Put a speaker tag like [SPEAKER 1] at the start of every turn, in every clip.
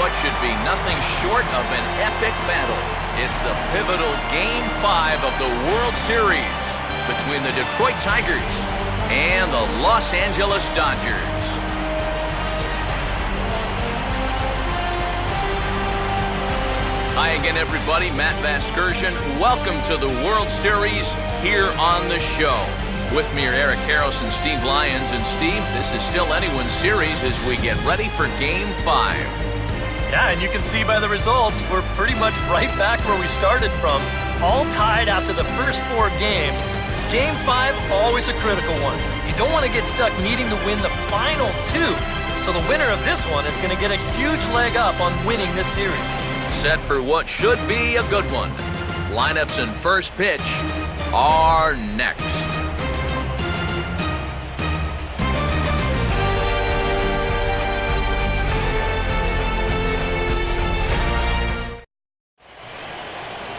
[SPEAKER 1] what should be nothing short of an epic battle. It's the pivotal Game 5 of the World Series between the Detroit Tigers and the Los Angeles Dodgers. Hi again, everybody. Matt Vasgersian. Welcome to the World Series here on the show. With me are Eric Harris and Steve Lyons. And Steve, this is still anyone's series as we get ready for Game 5.
[SPEAKER 2] Yeah, and you can see by the results, we're pretty much right back where we started from. All tied after the first 4 games. Game 5, always a critical one. You don't want to get stuck needing to win the final 2. So the winner of this one is going to get a huge leg up on winning this series.
[SPEAKER 1] Set for what should be a good one. Lineups and first pitch are next.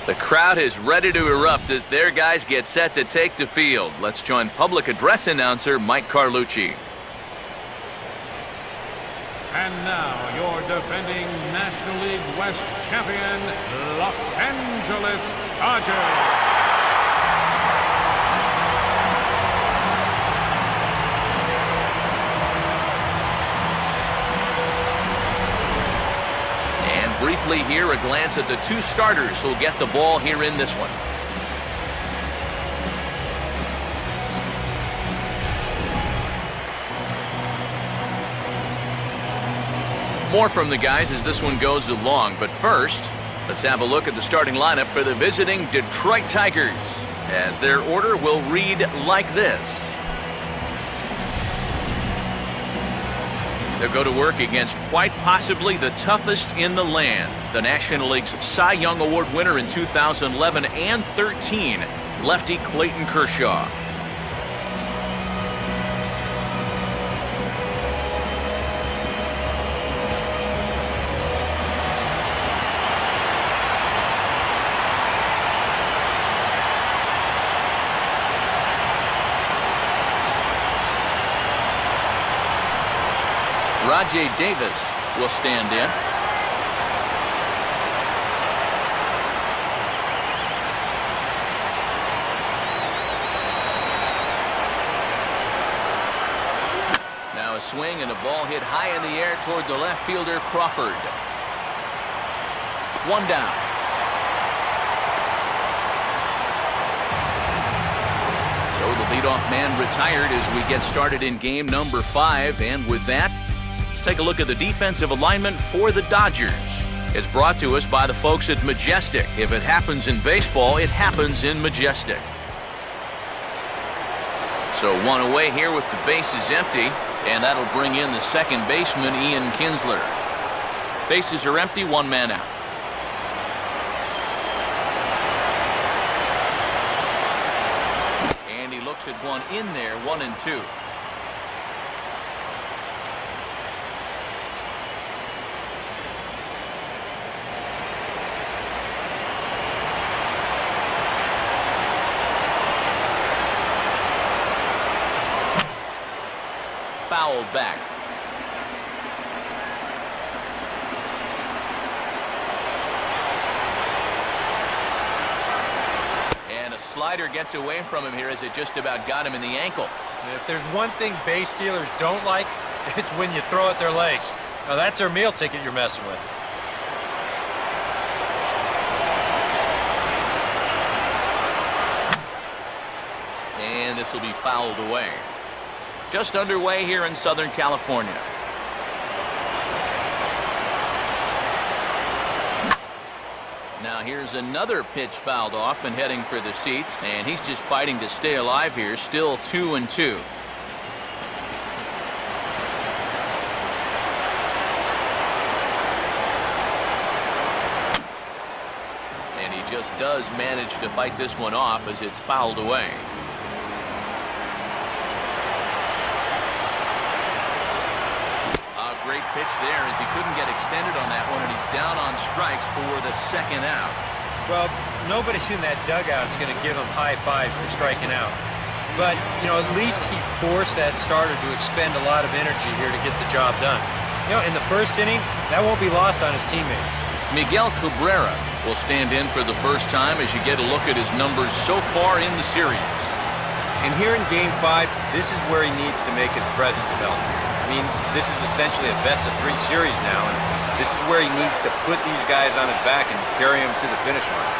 [SPEAKER 1] The crowd is ready to erupt as their guys get set to take the field. Let's join public address announcer Mike Carlucci.
[SPEAKER 3] And now, your defending National League West champion, Los Angeles Dodgers.
[SPEAKER 1] And briefly here, a glance at the 2 starters who'll get the ball here in this one. More from the guys as this one goes along, but first, let's have a look at the starting lineup for the visiting Detroit Tigers, as their order will read like this. They'll go to work against quite possibly the toughest in the land, the National League's Cy Young Award winner in 2011 and 13, lefty Clayton Kershaw. Rajay Davis will stand in. Now a swing and a ball hit high in the air toward the left fielder, Crawford. 1 down. So the leadoff man retired as we get started in game number 5, and with that, take a look at the defensive alignment for the Dodgers. It's brought to us by the folks at Majestic. If it happens in baseball, it happens in Majestic. So 1 away here with the bases empty, and that'll bring in the second baseman, Ian Kinsler. Bases are empty, 1 man out. And he looks at one in there, 1-2. Fouled back. And a slider gets away from him here as it just about got him in the ankle.
[SPEAKER 4] If there's one thing base stealers don't like, it's when you throw at their legs. Now that's their meal ticket you're messing with.
[SPEAKER 1] And this will be fouled away. Just underway here in Southern California. Now here's another pitch fouled off and heading for the seats, and he's just fighting to stay alive here, still 2-2. And he just does manage to fight this one off as it's fouled away. Great pitch there as he couldn't get extended on that one, and he's down on strikes for the second out.
[SPEAKER 4] Well, nobody in that dugout is going to give him high fives for striking out. But, you know, at least he forced that starter to expend a lot of energy here to get the job done. In the first inning, that won't be lost on his teammates.
[SPEAKER 1] Miguel Cabrera will stand in for the first time as you get a look at his numbers so far in the series.
[SPEAKER 4] And here in Game 5, this is where he needs to make his presence felt. I mean, this is essentially a best-of-3 series now, and this is where he needs to put these guys on his back and carry them to the finish line.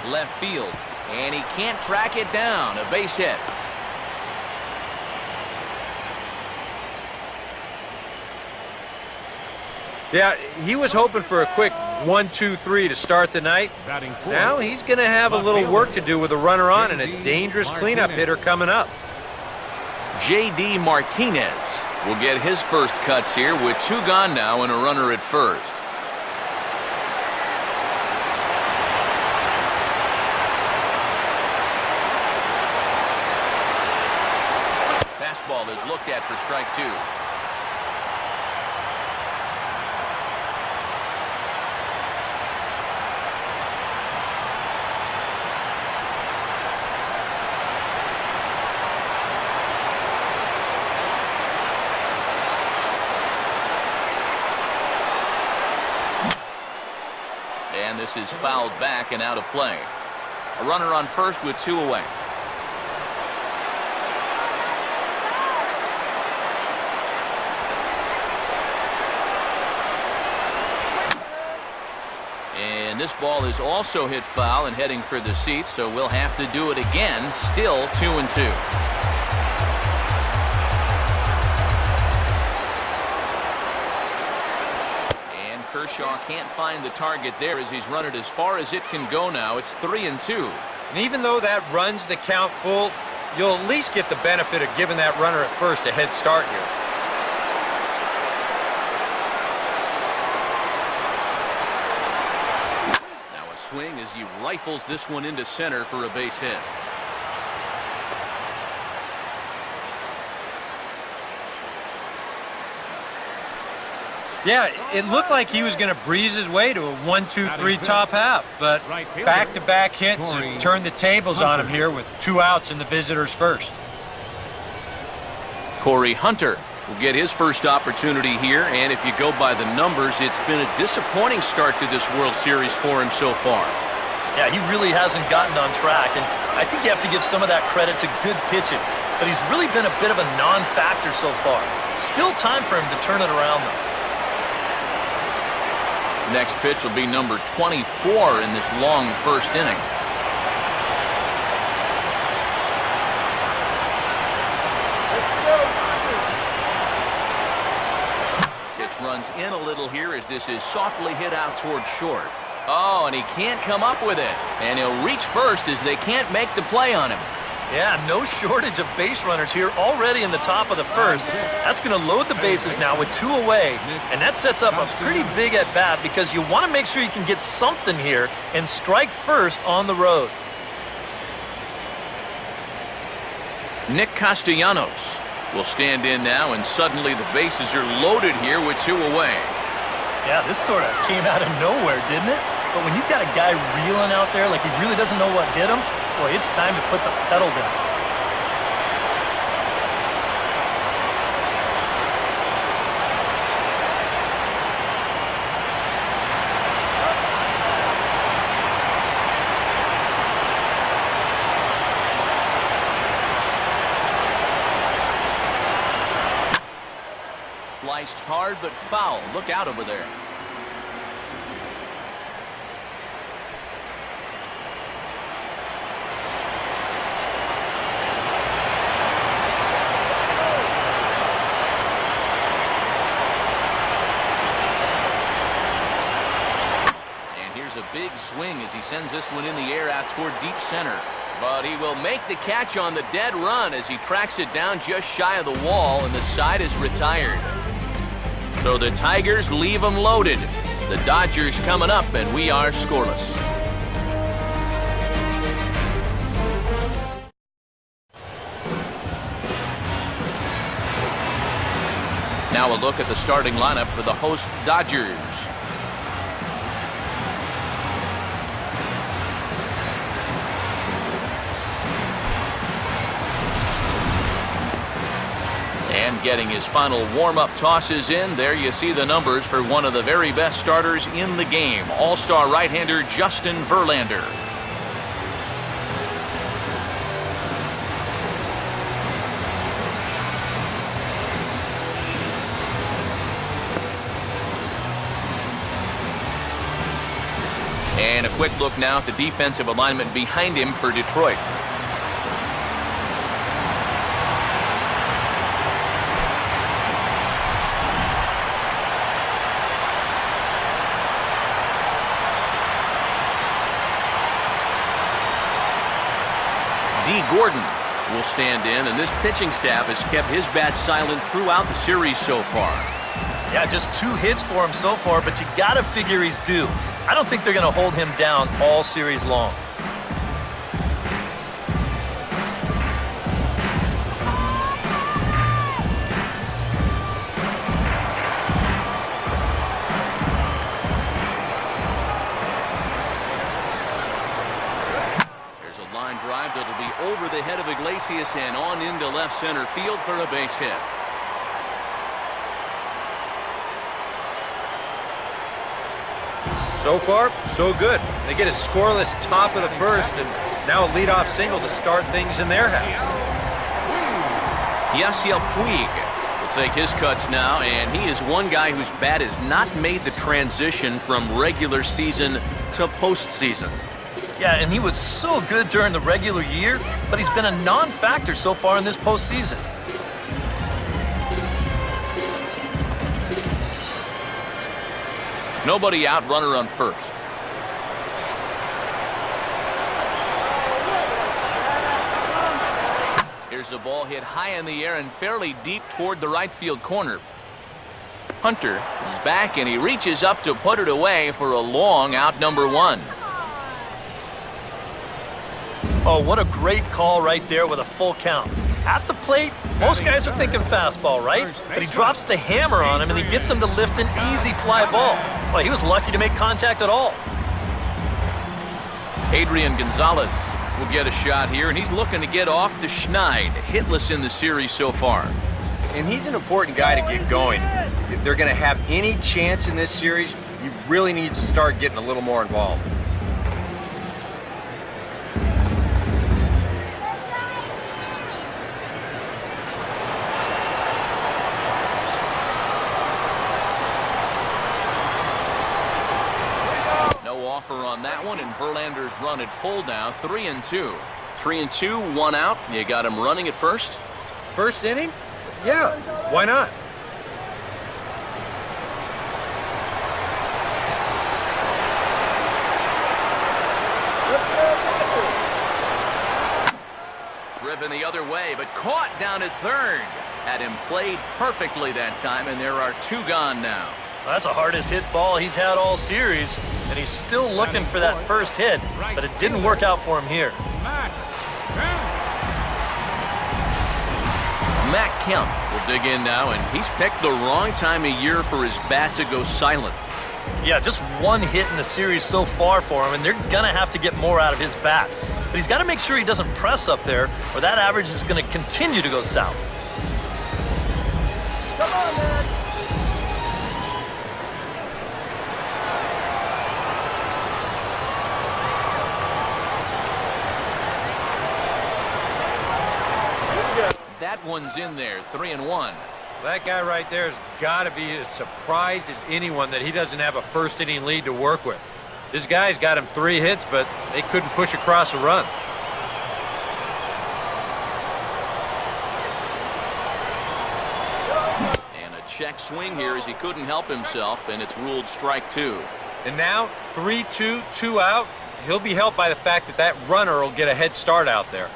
[SPEAKER 1] Left field, and he can't track it down. A base hit.
[SPEAKER 4] Yeah, he was hoping for a quick 1-2-3 to start the night. Now he's going to have a little work to do with a runner on and a dangerous cleanup hitter coming up.
[SPEAKER 1] J.D. Martinez will get his first cuts here with 2 gone now and a runner at first. Fastball is looked at for strike 2. And this is fouled back and out of play. A runner on first with 2 away. And this ball is also hit foul and heading for the seats, so we'll have to do it again. Still 2-2. Kershaw can't find the target there as he's run it as far as it can go now. It's 3-2.
[SPEAKER 4] And even though that runs the count full, you'll at least get the benefit of giving that runner at first a head start here.
[SPEAKER 1] Now a swing as he rifles this one into center for a base hit.
[SPEAKER 4] Yeah, it looked like he was going to breeze his way to a 1-2-3 top half, but back-to-back hits and turned the tables on him here with 2 outs in the visitors' first.
[SPEAKER 1] Corey Hunter will get his first opportunity here, and if you go by the numbers, it's been a disappointing start to this World Series for him so far.
[SPEAKER 2] Yeah, he really hasn't gotten on track, and I think you have to give some of that credit to good pitching, but he's really been a bit of a non-factor so far. Still time for him to turn it around, though.
[SPEAKER 1] Next pitch will be number 24 in this long first inning. Pitch runs in a little here as this is softly hit out towards short. Oh, and he can't come up with it. And he'll reach first as they can't make the play on him.
[SPEAKER 2] Yeah, no shortage of base runners here already in the top of the first. That's going to load the bases now with 2 away, and that sets up a pretty big at-bat because you want to make sure you can get something here and strike first on the road.
[SPEAKER 1] Nick Castellanos will stand in now, and suddenly the bases are loaded here with 2 away.
[SPEAKER 2] Yeah, this sort of came out of nowhere, didn't it? But when you've got a guy reeling out there like he really doesn't know what hit him, boy, it's time to put the pedal down.
[SPEAKER 1] Sliced hard but foul. Look out over there. Big swing as he sends this one in the air out toward deep center. But he will make the catch on the dead run as he tracks it down just shy of the wall, and the side is retired. So the Tigers leave them loaded. The Dodgers coming up, and we are scoreless. Now a look at the starting lineup for the host Dodgers. getting his final warm-up tosses in. There you see the numbers for one of the very best starters in the game, all-star right-hander Justin Verlander. And a quick look now at the defensive alignment behind him for Detroit. D. Gordon will stand in, and this pitching staff has kept his bat silent throughout the series so far.
[SPEAKER 2] Yeah, just 2 hits for him so far, but you got to figure he's due. I don't think they're going to hold him down all series long.
[SPEAKER 1] There's a line drive that'll be over the head of Iglesias and on into left center field for a base hit.
[SPEAKER 4] So far, so good. They get a scoreless top of the first, and now a leadoff single to start things in their half.
[SPEAKER 1] Yasiel Puig will take his cuts now, and he is one guy whose bat has not made the transition from regular season to postseason.
[SPEAKER 2] Yeah, and he was so good during the regular year, but he's been a non-factor so far in this postseason.
[SPEAKER 1] Nobody out, runner on first. Here's the ball hit high in the air and fairly deep toward the right field corner. Hunter is back and he reaches up to put it away for a long out, number 1.
[SPEAKER 2] Oh, what a great call right there with a full count. At the plate, most guys are thinking fastball, right? But he drops the hammer on him and he gets him to lift an easy fly ball. Well, he was lucky to make contact at all.
[SPEAKER 1] Adrian Gonzalez will get a shot here, and he's looking to get off the schneid. Hitless in the series so far.
[SPEAKER 4] And he's an important guy to get going. If they're going to have any chance in this series, he really needs to start getting a little more involved.
[SPEAKER 1] On that one, and Verlander's run at full now, 3-2. 3-2, 1 out. You got him running at first.
[SPEAKER 4] First inning? Yeah, why not?
[SPEAKER 1] Driven the other way, but caught down at third. Had him played perfectly that time, and there are 2 gone now.
[SPEAKER 2] That's the hardest hit ball he's had all series, and he's still looking for that first hit, but it didn't work out for him here.
[SPEAKER 1] Matt Kemp will dig in now, and he's picked the wrong time of year for his bat to go silent.
[SPEAKER 2] Yeah, just 1 hit in the series so far for him, and they're going to have to get more out of his bat. But he's got to make sure he doesn't press up there, or that average is going to continue to go south. Come on, man.
[SPEAKER 1] That one's in there, 3-1.
[SPEAKER 4] That guy right there has got to be as surprised as anyone that he doesn't have a first inning lead to work with. This guy's got him 3 hits, but they couldn't push across a run.
[SPEAKER 1] And a check swing here as he couldn't help himself, and it's ruled strike 2.
[SPEAKER 4] And now 3-2, 2 out. He'll be helped by the fact that that runner will get a head start out there.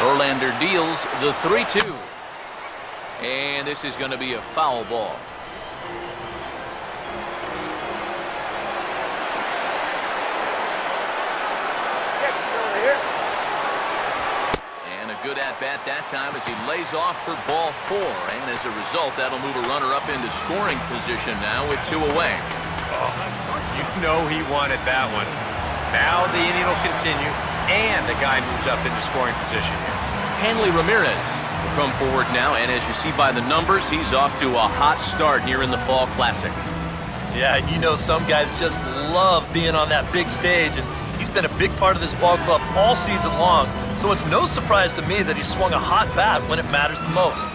[SPEAKER 1] Verlander deals the 3-2. And this is going to be a foul ball. And a good at-bat that time as he lays off for ball 4. And as a result, that'll move a runner up into scoring position now with 2 away.
[SPEAKER 4] You know he wanted that one. Now the inning will continue, and the guy moves up into scoring position here.
[SPEAKER 1] Hanley Ramirez will come forward now, and as you see by the numbers, he's off to a hot start here in the Fall Classic.
[SPEAKER 2] Yeah, you know some guys just love being on that big stage, and he's been a big part of this ball club all season long, so it's no surprise to me that he swung a hot bat when it matters the most.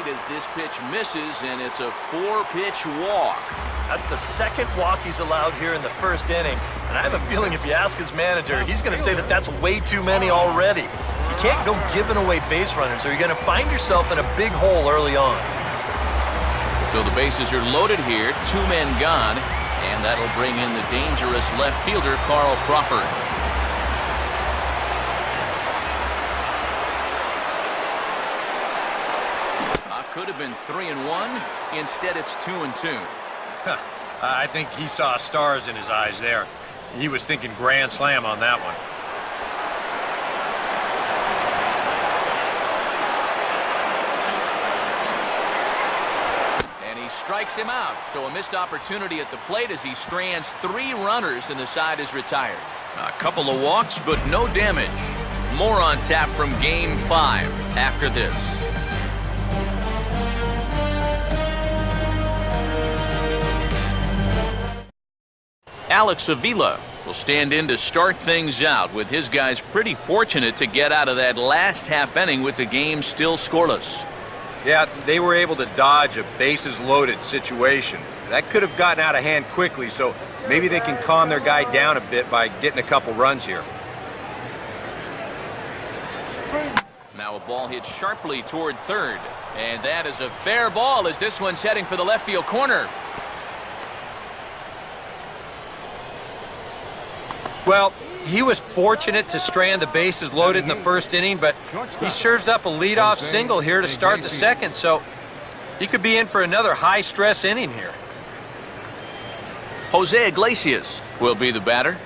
[SPEAKER 1] As this pitch misses, and it's a 4-pitch walk.
[SPEAKER 2] That's the second walk he's allowed here in the first inning, and I have a feeling if you ask his manager, he's going to say that that's way too many already. You can't go giving away base runners, or you're going to find yourself in a big hole early on.
[SPEAKER 1] So the bases are loaded here, 2 men gone, and that'll bring in the dangerous left fielder, Carl Crawford. Could have been 3-1. Instead, it's 2-2.
[SPEAKER 4] I think he saw stars in his eyes there. He was thinking grand slam on that one.
[SPEAKER 1] And he strikes him out. So a missed opportunity at the plate as he strands 3 runners and the side is retired. A couple of walks, but no damage. More on tap from Game 5 after this. Alex Avila will stand in to start things out, with his guys pretty fortunate to get out of that last half inning with the game still scoreless.
[SPEAKER 4] Yeah, they were able to dodge a bases-loaded situation. That could have gotten out of hand quickly, so maybe they can calm their guy down a bit by getting a couple runs here.
[SPEAKER 1] Now a ball hit sharply toward third, and that is a fair ball as this one's heading for the left field corner.
[SPEAKER 4] Well, he was fortunate to strand the bases loaded in the first inning, but he serves up a leadoff single here to start the second, so he could be in for another high-stress inning here.
[SPEAKER 1] Jose Iglesias will be the batter.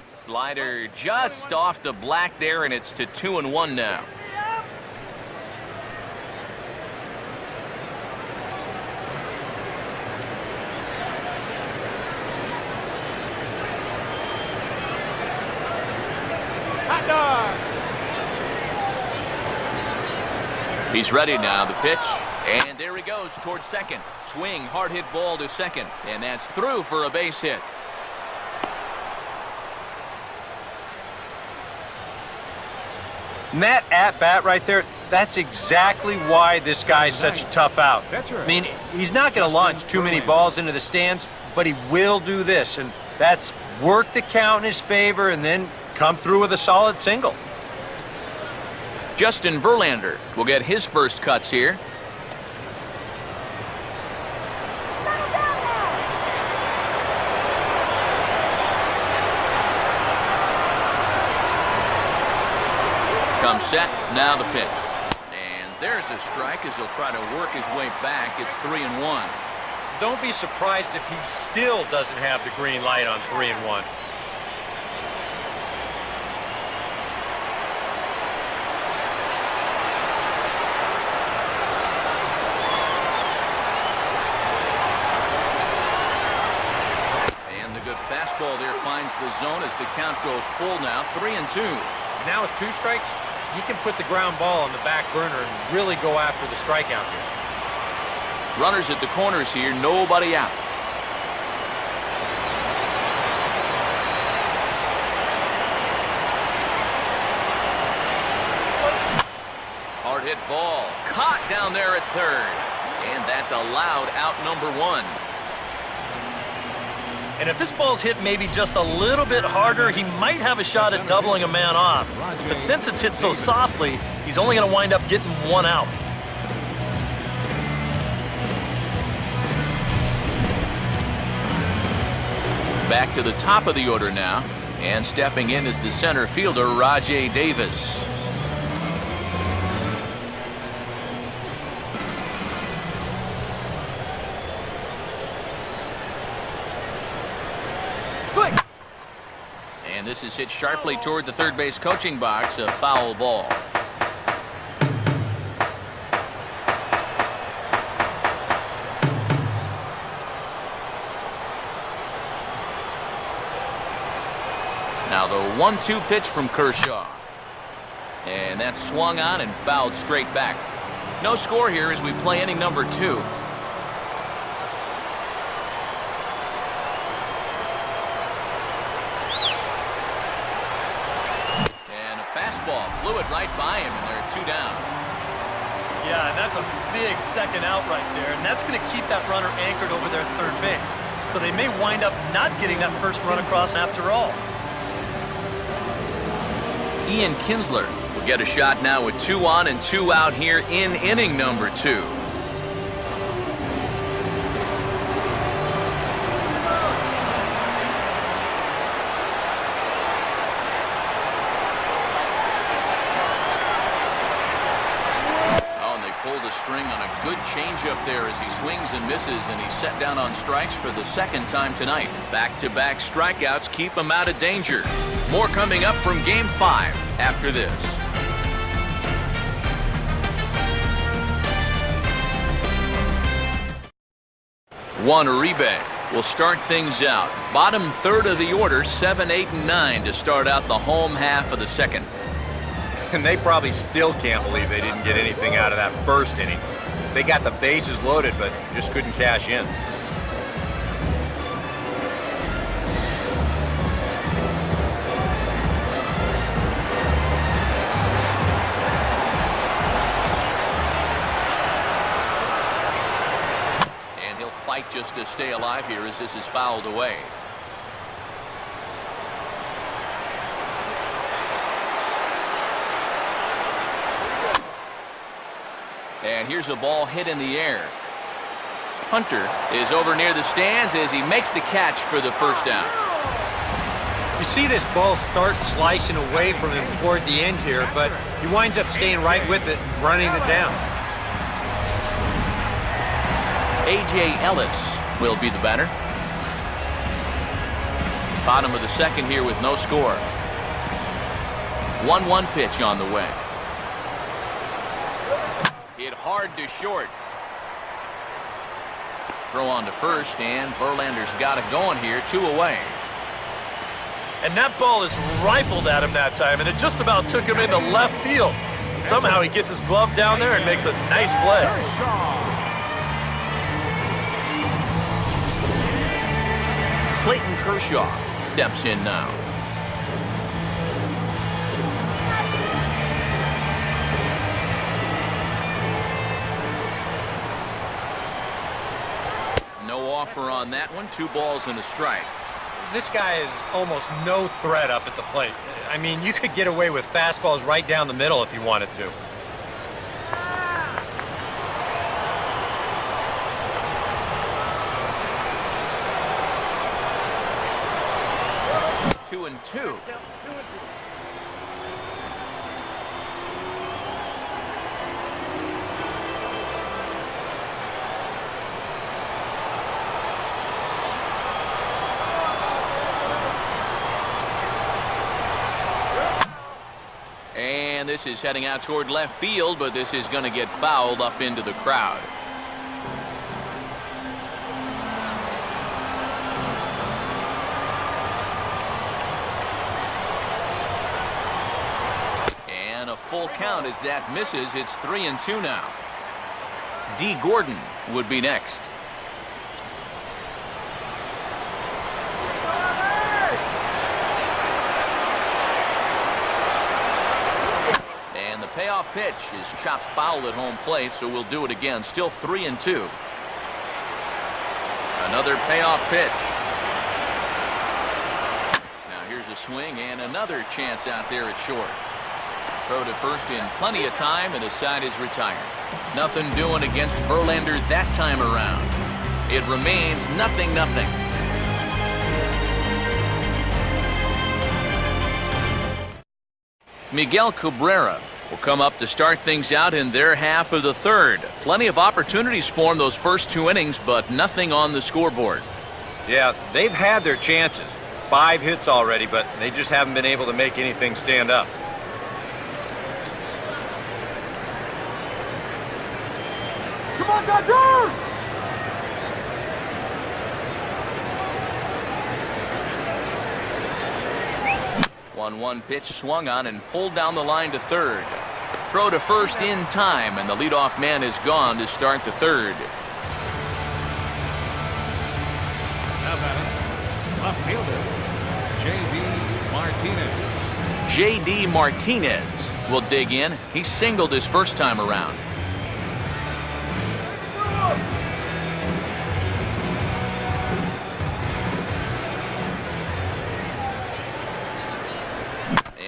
[SPEAKER 1] Slider just off the black there, and it's to 2-1 now.
[SPEAKER 3] Hot dog!
[SPEAKER 1] He's ready now, the pitch. And there he goes towards second. Swing, hard hit ball to second. And that's through for a base hit.
[SPEAKER 4] And that at-bat right there, that's exactly why this guy's such a tough out. I mean, he's not going to launch too many balls into the stands, but he will do this, and that's work the count in his favor and then come through with a solid single.
[SPEAKER 1] Justin Verlander will get his first cuts here. Comes set, now the pitch. And there's a strike as he'll try to work his way back. It's 3-1.
[SPEAKER 4] Don't be surprised if he still doesn't have the green light on 3-1.
[SPEAKER 1] And the good fastball there finds the zone as the count goes full now, 3-2.
[SPEAKER 4] Now with 2 strikes, he can put the ground ball on the back burner and really go after the strikeout here.
[SPEAKER 1] Runners at the corners here, nobody out. Hard hit ball, caught down there at third. And that's allowed out number 1.
[SPEAKER 2] And if this ball's hit maybe just a little bit harder, he might have a shot at doubling a man off. But since it's hit so softly, he's only going to wind up getting 1 out.
[SPEAKER 1] Back to the top of the order now. And stepping in is the center fielder, Rajay Davis. And this is hit sharply toward the third base coaching box, a foul ball. Now the 1-2 pitch from Kershaw. And that's swung on and fouled straight back. No score here as we play inning number 2. And a fastball blew it right by him, and there are 2 down.
[SPEAKER 2] Yeah, and that's a big second out right there, and that's going to keep that runner anchored over their third base. So they may wind up not getting that first run across after all.
[SPEAKER 1] Ian Kinsler will get a shot now with 2 on and 2 out here in inning number 2. Pulled a string on a good changeup there as he swings and misses, and he's set down on strikes for the second time tonight. Back-to-back strikeouts keep him out of danger. More coming up from Game 5 after this. Juan Uribe will start things out. Bottom third of the order, 7, 8, and 9 to start out the home half of the second.
[SPEAKER 4] And they probably still can't believe they didn't get anything out of that first inning. They got the bases loaded, but just couldn't cash in.
[SPEAKER 1] And he'll fight just to stay alive here as this is fouled away. And here's a ball hit in the air. Hunter is over near the stands as he makes the catch for the first down.
[SPEAKER 5] You see this ball start slicing away from him toward the end here, but he winds up staying right with it and running it down.
[SPEAKER 1] A.J. Ellis will be the batter. Bottom of the second here with no score. 1-1 pitch on the way. Hit hard to short. Throw on to first, and Verlander's got it going here, 2 away.
[SPEAKER 2] And that ball is rifled at him that time, and it just about took him into left field. And somehow he gets his glove down there and makes a nice play.
[SPEAKER 1] Clayton Kershaw steps in now. No offer on that one. 2 balls and a strike.
[SPEAKER 5] This guy is almost no threat up at the plate. I mean, you could get away with fastballs right down the middle if you wanted to.
[SPEAKER 1] Two and two. And this is heading out toward left field, but this is going to get fouled up into the crowd. And a full count as that misses. It's 3-2 now. D. Gordon would be next. Payoff pitch is chopped foul at home plate, so we'll do it again. Still 3-2. Another payoff pitch. Now here's a swing and another chance out there at short. Throw to first in plenty of time, and his side is retired. Nothing doing against Verlander that time around. It remains 0-0. Miguel Cabrera will come up to start things out in their half of the third. Plenty of opportunities for them those first 2 innings, but nothing on the scoreboard.
[SPEAKER 4] Yeah, they've had their chances. 5 hits already, but they just haven't been able to make anything stand up.
[SPEAKER 3] Come on, Dodgers!
[SPEAKER 1] 1-1 pitch swung on and pulled down the line to third. Throw to first in time, and the leadoff man is gone to start the third.
[SPEAKER 3] Now batting, left fielder, J.D. Martinez.
[SPEAKER 1] J.D. Martinez will dig in. He singled his first time around.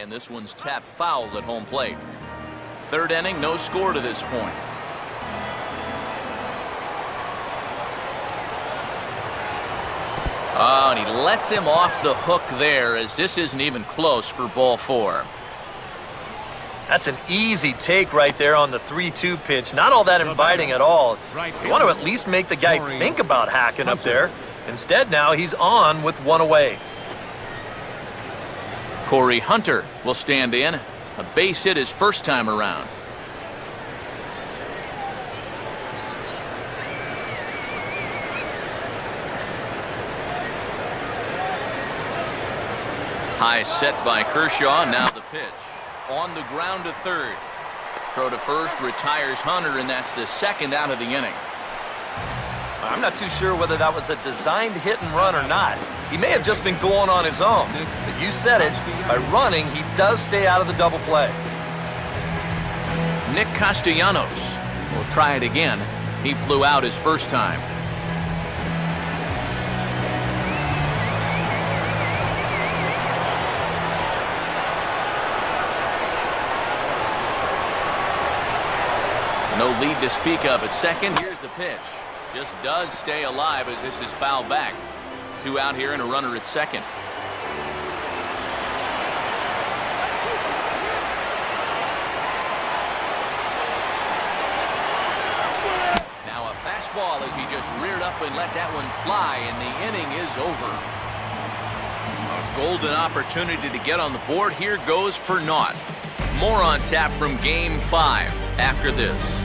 [SPEAKER 1] And this one's tapped foul at home plate. Third inning, no score to this point. Oh, and he lets him off the hook there, as this isn't even close for ball 4.
[SPEAKER 2] That's an easy take right there on the 3-2 pitch. Not all that inviting at all. You want to at least make the guy think about hacking up there. Instead, now he's on with 1 away.
[SPEAKER 1] Corey Hunter will stand in. A base hit his first time around. High set by Kershaw. Now the pitch. On the ground to third. Throw to first, retires Hunter, and that's the second out of the inning.
[SPEAKER 2] I'm not too sure whether that was a designed hit and run or not. He may have just been going on his own. But you said it, by running, he does stay out of the double play.
[SPEAKER 1] Nick Castellanos will try it again. He flew out his first time. No lead to speak of at second. Here's the pitch. Just does stay alive as this is fouled back. 2 out here and a runner at second. Now a fastball as he just reared up and let that one fly, and the inning is over. A golden opportunity to get on the board here goes for naught. More on tap from Game 5 after this.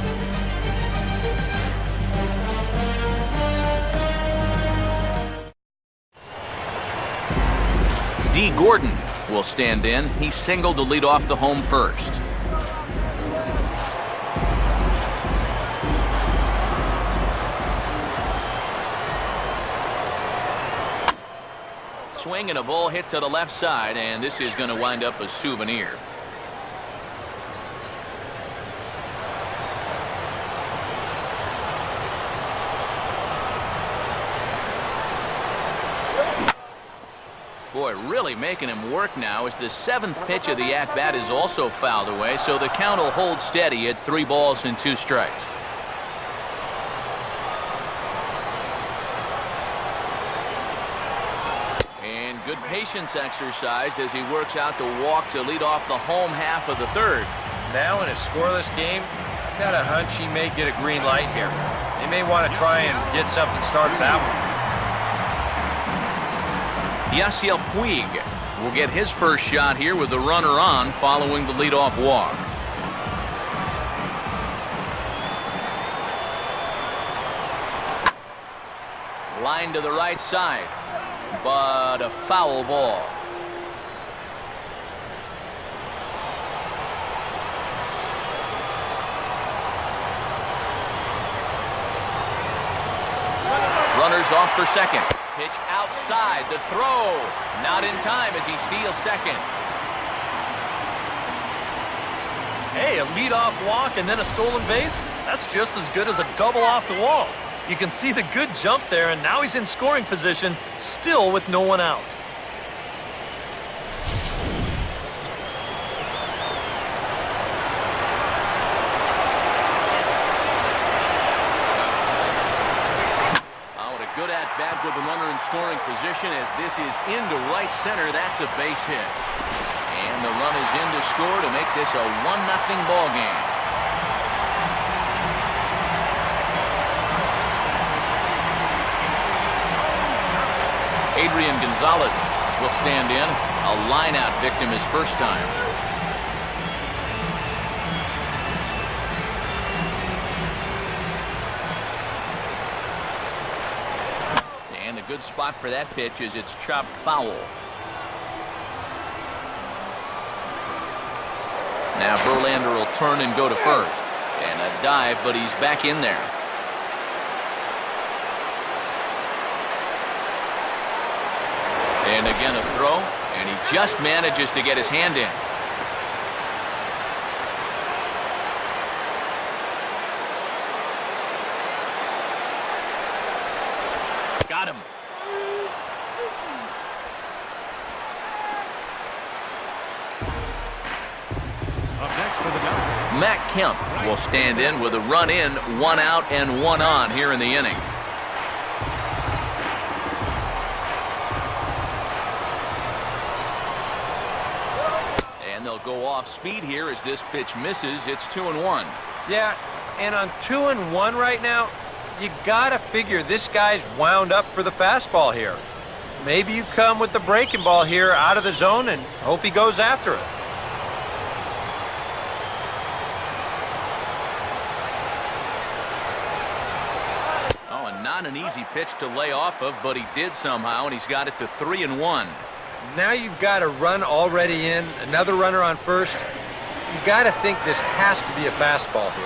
[SPEAKER 1] D. Gordon will stand in. He singled to lead off the home first. Swing and a ball hit to the left side, and this is going to wind up a souvenir. Boy, really making him work now as the 7th pitch of the at-bat is also fouled away, so the count will hold steady at 3 balls and 2 strikes. And good patience exercised as he works out the walk to lead off the home half of the third.
[SPEAKER 4] Now in a scoreless game, I've got a hunch he may get a green light here. They may want to try and get something started that one.
[SPEAKER 1] Yasiel Puig will get his first shot here with the runner on following the leadoff walk. Line to the right side, but a foul ball. Runners off for second. Pitch outside, the throw. Not in time as he steals second.
[SPEAKER 2] Hey, a leadoff walk and then a stolen base? That's just as good as a double off the wall. You can see the good jump there, and now he's in scoring position, still with no one out.
[SPEAKER 1] Good at-bat with the runner in scoring position as this is into right center. That's a base hit. And the run is in to score to make this a 1-0 ball game. Adrian Gonzalez will stand in. A line-out victim his first time. And a good spot for that pitch is it's chopped foul. Now Verlander will turn and go to first. And a dive, but he's back in there. And again a throw, and he just manages to get his hand in. Got him.
[SPEAKER 3] Up next for the Dodgers.
[SPEAKER 1] Matt Kemp will stand in with a run in, 1 out and 1 on here in the inning. They'll go off speed here as this pitch misses. It's 2-1.
[SPEAKER 5] Yeah, and on 2-1 right now, you gotta figure this guy's wound up for the fastball here. Maybe you come with the breaking ball here out of the zone and hope he goes after it.
[SPEAKER 1] Oh, and not an easy pitch to lay off of, but he did somehow, and he's got it to 3-1.
[SPEAKER 5] Now you've got a run already in, another runner on first. You got to think this has to be a fastball here.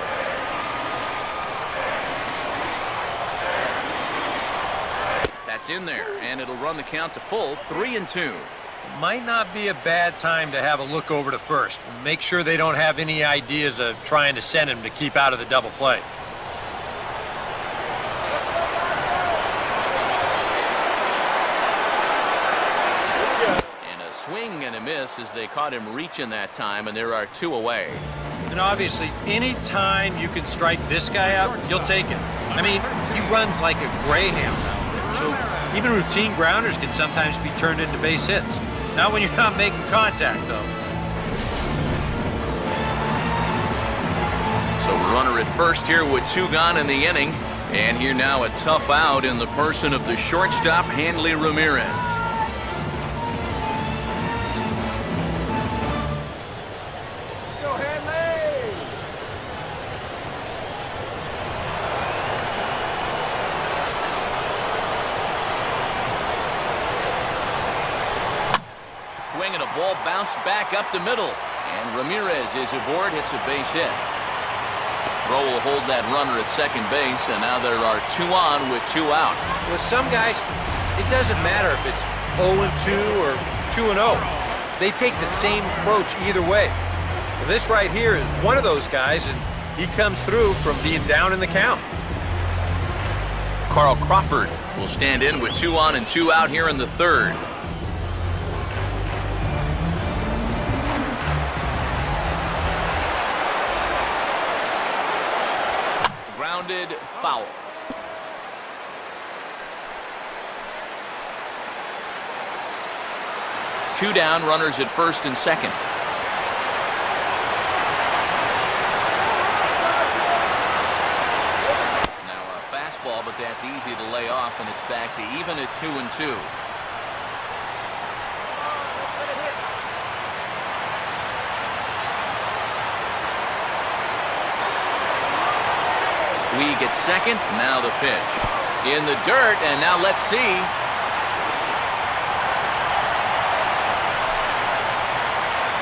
[SPEAKER 1] That's in there, and it'll run the count to full, 3-2.
[SPEAKER 5] Might not be a bad time to have a look over to first. Make sure they don't have any ideas of trying to send him to keep out of the double play.
[SPEAKER 1] Swing and a miss as they caught him reaching that time, and there are 2 away.
[SPEAKER 5] And obviously, any time you can strike this guy out, you'll take it. I mean, he runs like a greyhound out there. So even routine grounders can sometimes be turned into base hits. Not when you're not making contact, though.
[SPEAKER 1] So runner at first here with 2 gone in the inning. And here now a tough out in the person of the shortstop, Hanley Ramirez. And a ball bounced back up the middle, and Ramirez is aboard, hits a base hit. Throw will hold that runner at second base, and now there are 2 on with 2 out.
[SPEAKER 5] With some guys, it doesn't matter if it's 0-2 or 2-0. They take the same approach either way. Well, this right here is one of those guys, and he comes through from being down in the count.
[SPEAKER 1] Carl Crawford will stand in with 2 on and 2 out here in the third. Foul. 2 down, runners at first and second. Now a fastball, but that's easy to lay off, and it's back to even at 2-2. Weege at second, now the pitch. In the dirt, and now let's see.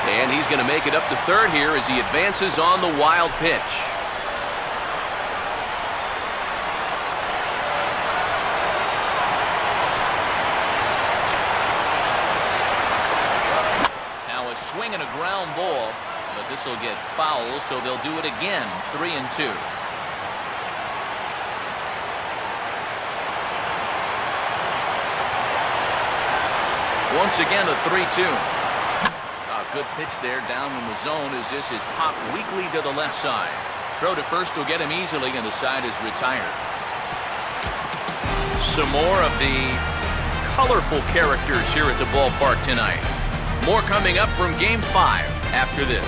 [SPEAKER 1] And he's going to make it up to third here as he advances on the wild pitch. Now a swing and a ground ball, but this will get foul, so they'll do it again, 3-2. Once again, a 3-2. Good pitch there down in the zone as this is popped weakly to the left side. Throw to first will get him easily, and the side is retired. Some more of the colorful characters here at the ballpark tonight. More coming up from Game 5 after this.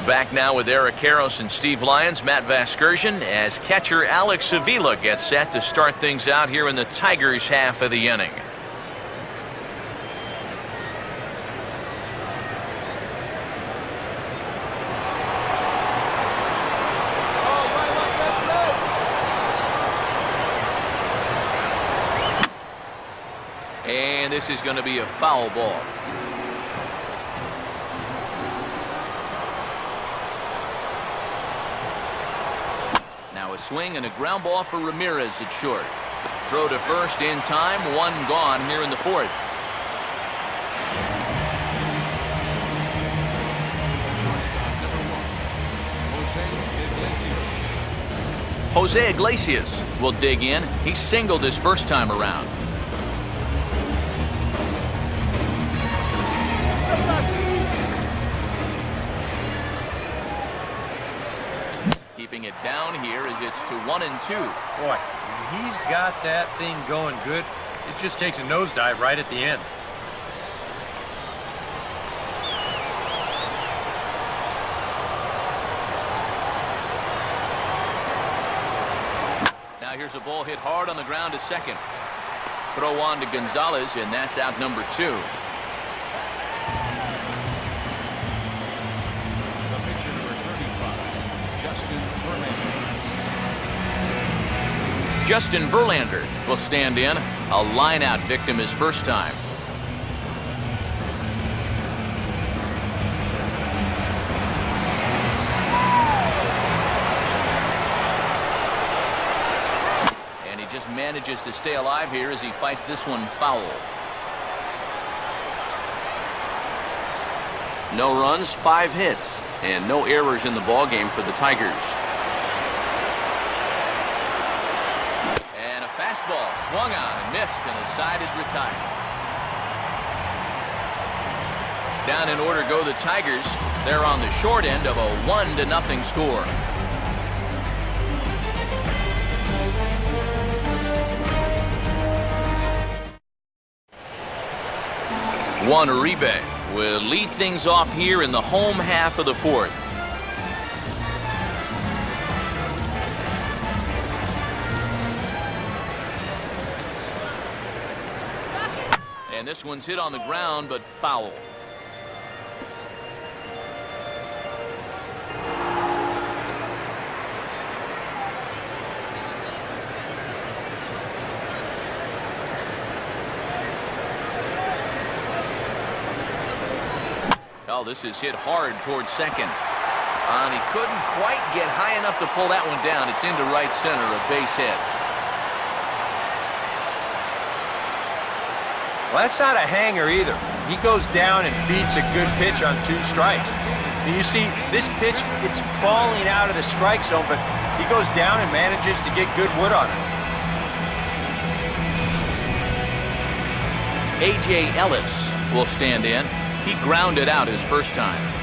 [SPEAKER 1] Back now with Eric Karros and Steve Lyons, Matt Vasgersian, as catcher Alex Avila gets set to start things out here in the Tigers' half of the inning. And this is going to be a foul ball. Now a swing and a ground ball for Ramirez at short. Throw to first in time, one gone here in the fourth. Jose Iglesias will dig in. He singled his first time around. Keeping it down here as it's to 1-2.
[SPEAKER 5] Boy, he's got that thing going good. It just takes a nosedive right at the end.
[SPEAKER 1] Now here's a ball hit hard on the ground to second. Throw on to Gonzalez, and that's out number 2. Justin Verlander will stand in, a line-out victim his first time. And he just manages to stay alive here as he fights this one foul. No runs, 5 hits, and no errors in the ballgame for the Tigers. Fastball swung on and missed, and the side is retired. Down in order go the Tigers. They're on the short end of a 1-0 score. Juan Uribe will lead things off here in the home half of the fourth. And this one's hit on the ground, but foul. Oh, this is hit hard towards second. And he couldn't quite get high enough to pull that one down. It's into right center, a base hit.
[SPEAKER 5] Well, that's not a hanger either. He goes down and beats a good pitch on 2 strikes. And you see, this pitch, it's falling out of the strike zone, but he goes down and manages to get good wood on it.
[SPEAKER 1] A.J. Ellis will stand in. He grounded out his first time.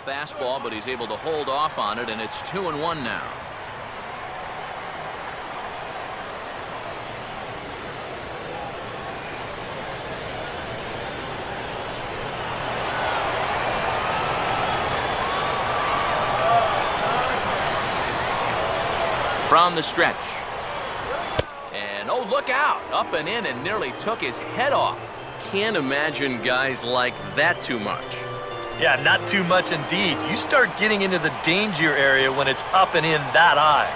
[SPEAKER 1] Fastball, but he's able to hold off on it, and it's 2-1 now. From the stretch. And oh, look out! Up and in and nearly took his head off. Can't imagine guys like that too much.
[SPEAKER 2] Yeah, not too much indeed. You start getting into the danger area when it's up and in that high.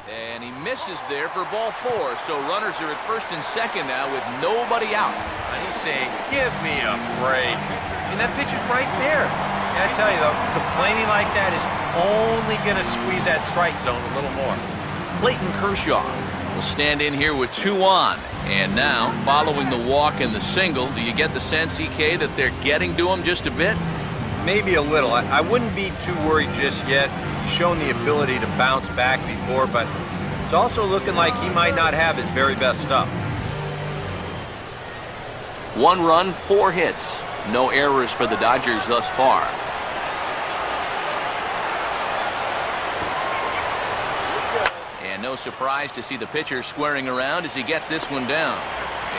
[SPEAKER 1] And he misses there for ball 4, so runners are at first and second now with nobody out.
[SPEAKER 5] And he's saying, give me a break. I mean, that pitch is right there. And I tell you, though, complaining like that is only going to squeeze that strike zone a little more.
[SPEAKER 1] Clayton Kershaw will stand in here with 2 on. And now, following the walk and the single, do you get the sense, EK, that they're getting to him just a bit?
[SPEAKER 4] Maybe a little. I wouldn't be too worried just yet. He's shown the ability to bounce back before, but it's also looking like he might not have his very best stuff.
[SPEAKER 1] 1 run, 4 hits. No errors for the Dodgers thus far. And no surprise to see the pitcher squaring around as he gets this one down.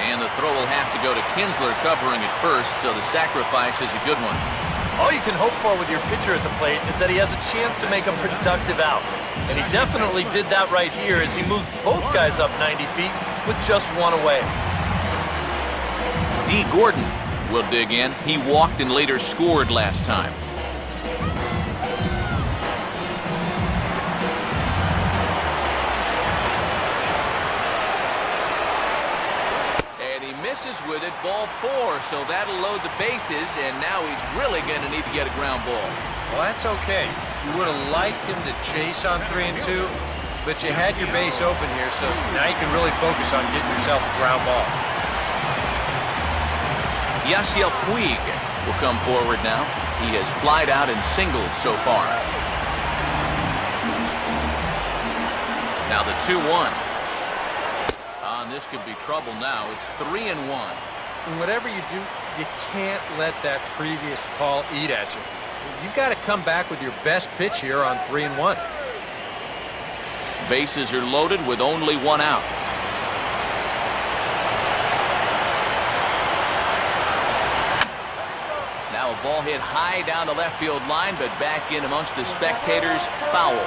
[SPEAKER 1] And the throw will have to go to Kinsler covering at first, so the sacrifice is a good one.
[SPEAKER 2] All you can hope for with your pitcher at the plate is that he has a chance to make a productive out. And he definitely did that right here as he moves both guys up 90 feet with just 1 away.
[SPEAKER 1] D. Gordon will dig in. He walked and later scored last time. And he misses with it, ball 4, so that'll load the bases, and now he's really going to need to get a ground ball.
[SPEAKER 5] Well, that's okay. You would have liked him to chase on 3 and 2, but you had your base open here, so now you can really focus on getting yourself a ground ball.
[SPEAKER 1] Yasiel Puig will come forward now. He has flied out and singled so far. Now the 2-1. And this could be trouble now. It's 3-1.
[SPEAKER 5] And whatever you do, you can't let that previous call eat at you. You've got to come back with your best pitch here on 3-1.
[SPEAKER 1] Bases are loaded with only 1 out. Now a ball hit high down the left field line, but back in amongst the spectators. Foul.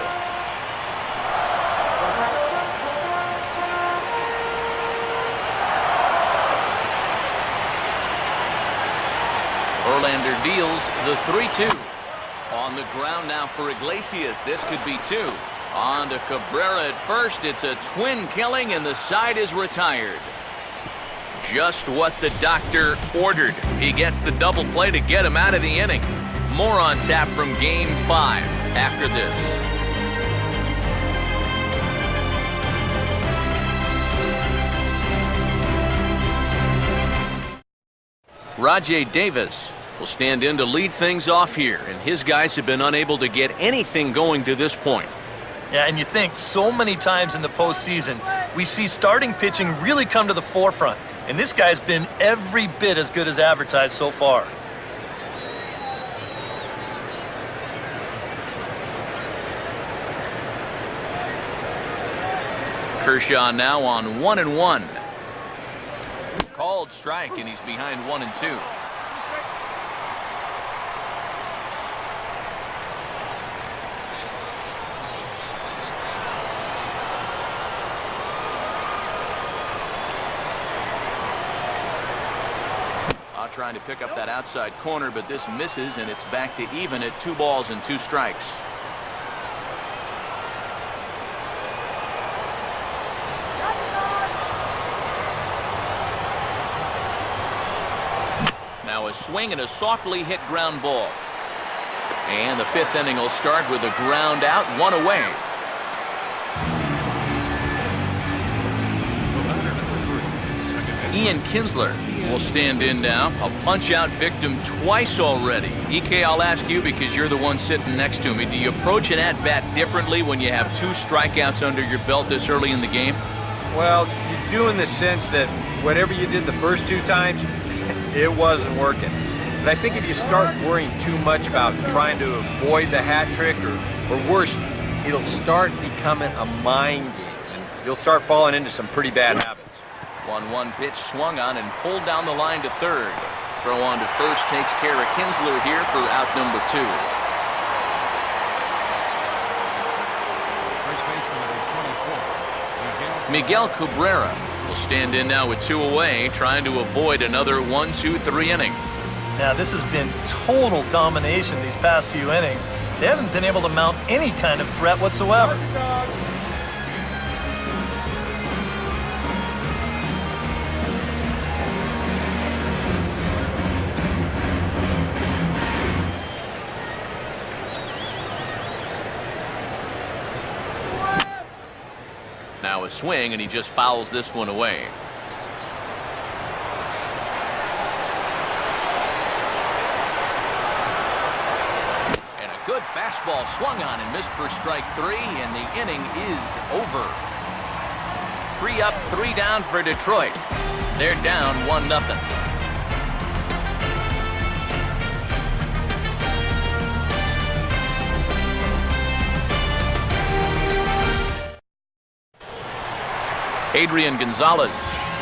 [SPEAKER 1] Verlander deals the 3-2. On the ground now for Iglesias. This could be 2. On to Cabrera at first. It's a twin killing, and the side is retired. Just what the doctor ordered. He gets the double play to get him out of the inning. More on tap from Game 5 after this. Rajai Davis will stand in to lead things off here, and his guys have been unable to get anything going to this point.
[SPEAKER 2] Yeah, and you think so many times in the postseason, we see starting pitching really come to the forefront. And this guy's been every bit as good as advertised so far.
[SPEAKER 1] Kershaw now on 1-1. Called strike, and he's behind 1-2. Trying to pick up that outside corner, but this misses, and it's back to even at 2 balls and 2 strikes. Now a swing and a softly hit ground ball. And the 5th inning will start with a ground out, 1 away. Ian Kinsler will stand in now. A punch-out victim twice already. EK, I'll ask you because you're the one sitting next to me. Do you approach an at-bat differently when you have 2 strikeouts under your belt this early in the game?
[SPEAKER 4] Well, you do in the sense that whatever you did the first 2 times, it wasn't working. But I think if you start worrying too much about trying to avoid the hat trick, or worse, it'll start becoming a mind game, and you'll start falling into some pretty bad habits.
[SPEAKER 1] 1-1 pitch swung on and pulled down the line to third. Throw on to first takes care of Kinsler here for out number 2. Miguel Cabrera will stand in now with 2 away, trying to avoid another 1-2-3 inning.
[SPEAKER 2] Now, this has been total domination these past few innings. They haven't been able to mount any kind of threat whatsoever.
[SPEAKER 1] Now a swing, and he just fouls this one away. fastball swung on and missed for strike 3, and the inning is over. 3 up, 3 down for Detroit. They're down 1-0. Adrian Gonzalez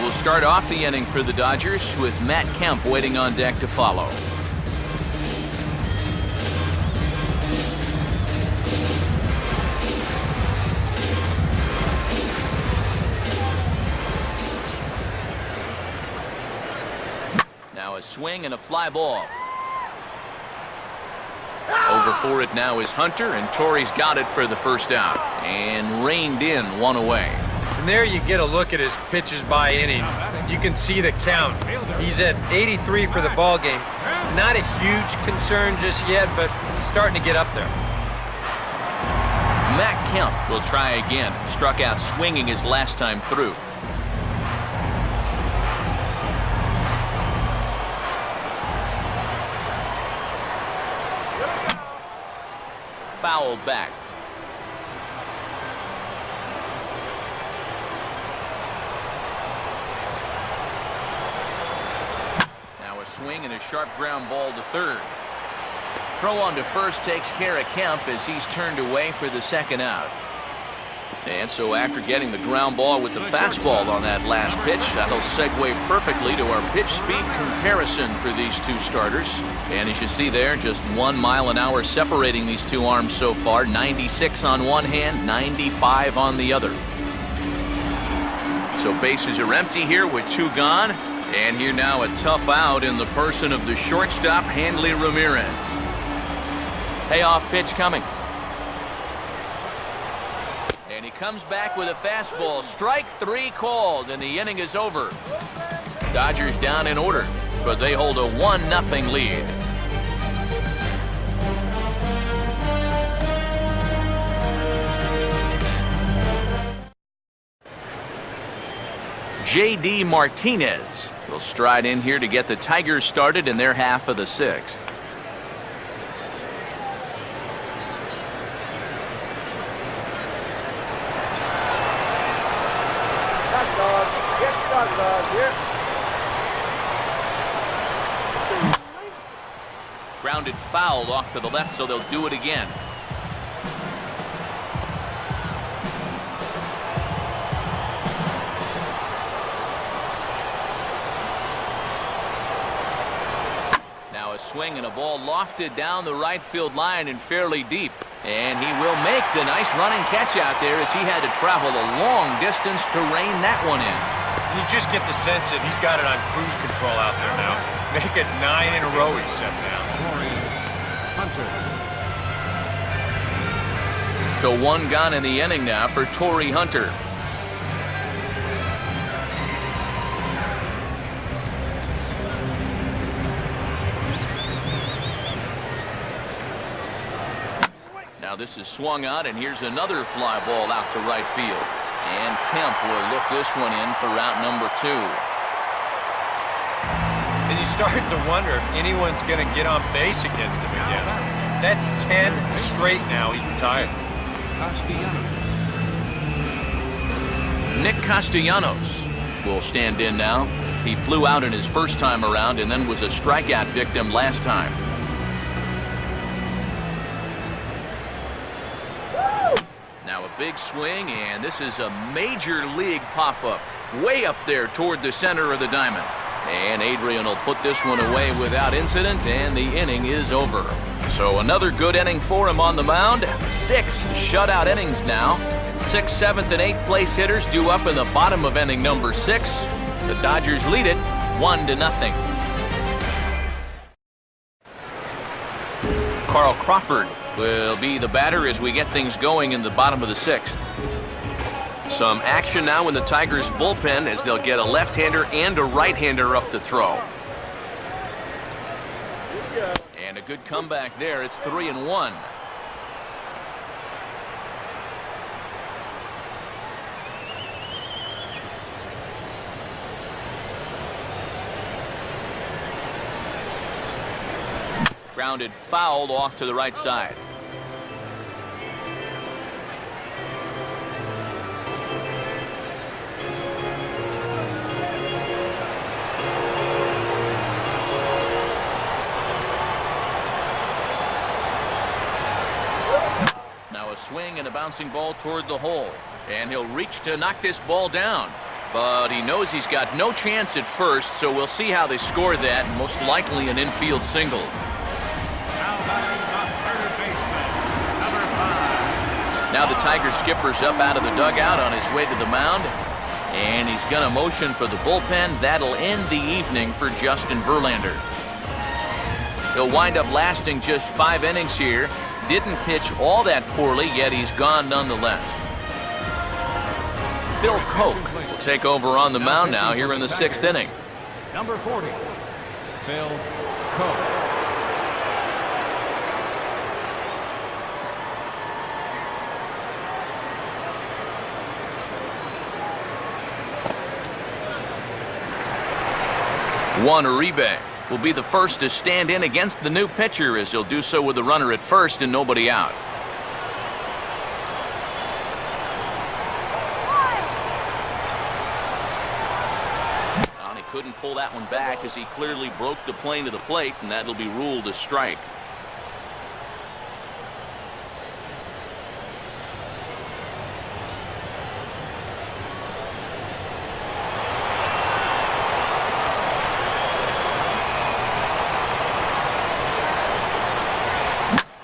[SPEAKER 1] will start off the inning for the Dodgers with Matt Kemp waiting on deck to follow. Now a swing and a fly ball. Over for it now is Hunter, and Torrey's got it for the first out and reined in 1 away.
[SPEAKER 5] And there you get a look at his pitches by inning. You can see the count. He's at 83 for the ball game. Not a huge concern just yet, but he's starting to get up there.
[SPEAKER 1] Matt Kemp will try again. Struck out swinging his last time through. Fouled back. Now a swing and a sharp ground ball to third. Throw on to first takes care of Kemp as he's turned away for the second out. And so after getting the ground ball with the fastball on that last pitch, that'll segue perfectly to our pitch speed comparison for these two starters. And as you see there, just 1 mile an hour separating these two arms so far. 96 on one hand, 95 on the other. So bases are empty here with 2 gone. And here now a tough out in the person of the shortstop, Hanley Ramirez. Payoff pitch coming. And he comes back with a fastball. Strike 3 called, and the inning is over. Dodgers down in order, but they hold a 1-0 lead. J.D. Martinez will stride in here to get the Tigers started in their half of the 6th. Grounded foul off to the left, so they'll do it again. Now a swing and a ball lofted down the right field line and fairly deep. And he will make the nice running catch out there as he had to travel a long distance to rein that one in.
[SPEAKER 5] You just get the sense that he's got it on cruise control out there now. Make it 9 in a row he's set down.
[SPEAKER 1] So 1 gone in the inning now for Torrey Hunter. Now this is swung on, and here's another fly ball out to right field. And Kemp will look this one in for route number 2.
[SPEAKER 5] And you start to wonder if anyone's going to get on base against him again. That's 10 straight now. He's retired.
[SPEAKER 1] Nick Castellanos will stand in now. He flew out in his first time around and then was a strikeout victim last time. Now a big swing, and this is a major league pop-up. Way up there toward the center of the diamond. And Adrian will put this one away without incident, and the inning is over. So another good inning for him on the mound. 6 shutout innings now. 6th, 7th, and 8th place hitters due up in the bottom of inning number 6. The Dodgers lead it 1-0. Carl Crawford will be the batter as we get things going in the bottom of the 6th. Some action now in the Tigers bullpen as they'll get a left-hander and a right-hander up to throw. And a good comeback there. It's 3-1. Grounded foul off to the right side. swing and a bouncing ball toward the hole. And he'll reach to knock this ball down. But he knows he's got no chance at first, so we'll see how they score that. Most likely an infield single.
[SPEAKER 3] Now batting the third baseman, number 5.
[SPEAKER 1] Now the Tiger skipper's up out of the dugout on his way to the mound. And he's going to motion for the bullpen. That'll end the evening for Justin Verlander. He'll wind up lasting just 5 innings here. Didn't pitch all that poorly, yet he's gone nonetheless. Phil Koch will take over on the mound now here in the 6th inning.
[SPEAKER 3] Number 40, Phil Koch.
[SPEAKER 1] Juan Uribe will be the first to stand in against the new pitcher, as he'll do so with the runner at first and nobody out. Couldn't pull that one back as he clearly broke the plane to the plate, and that'll be ruled a strike.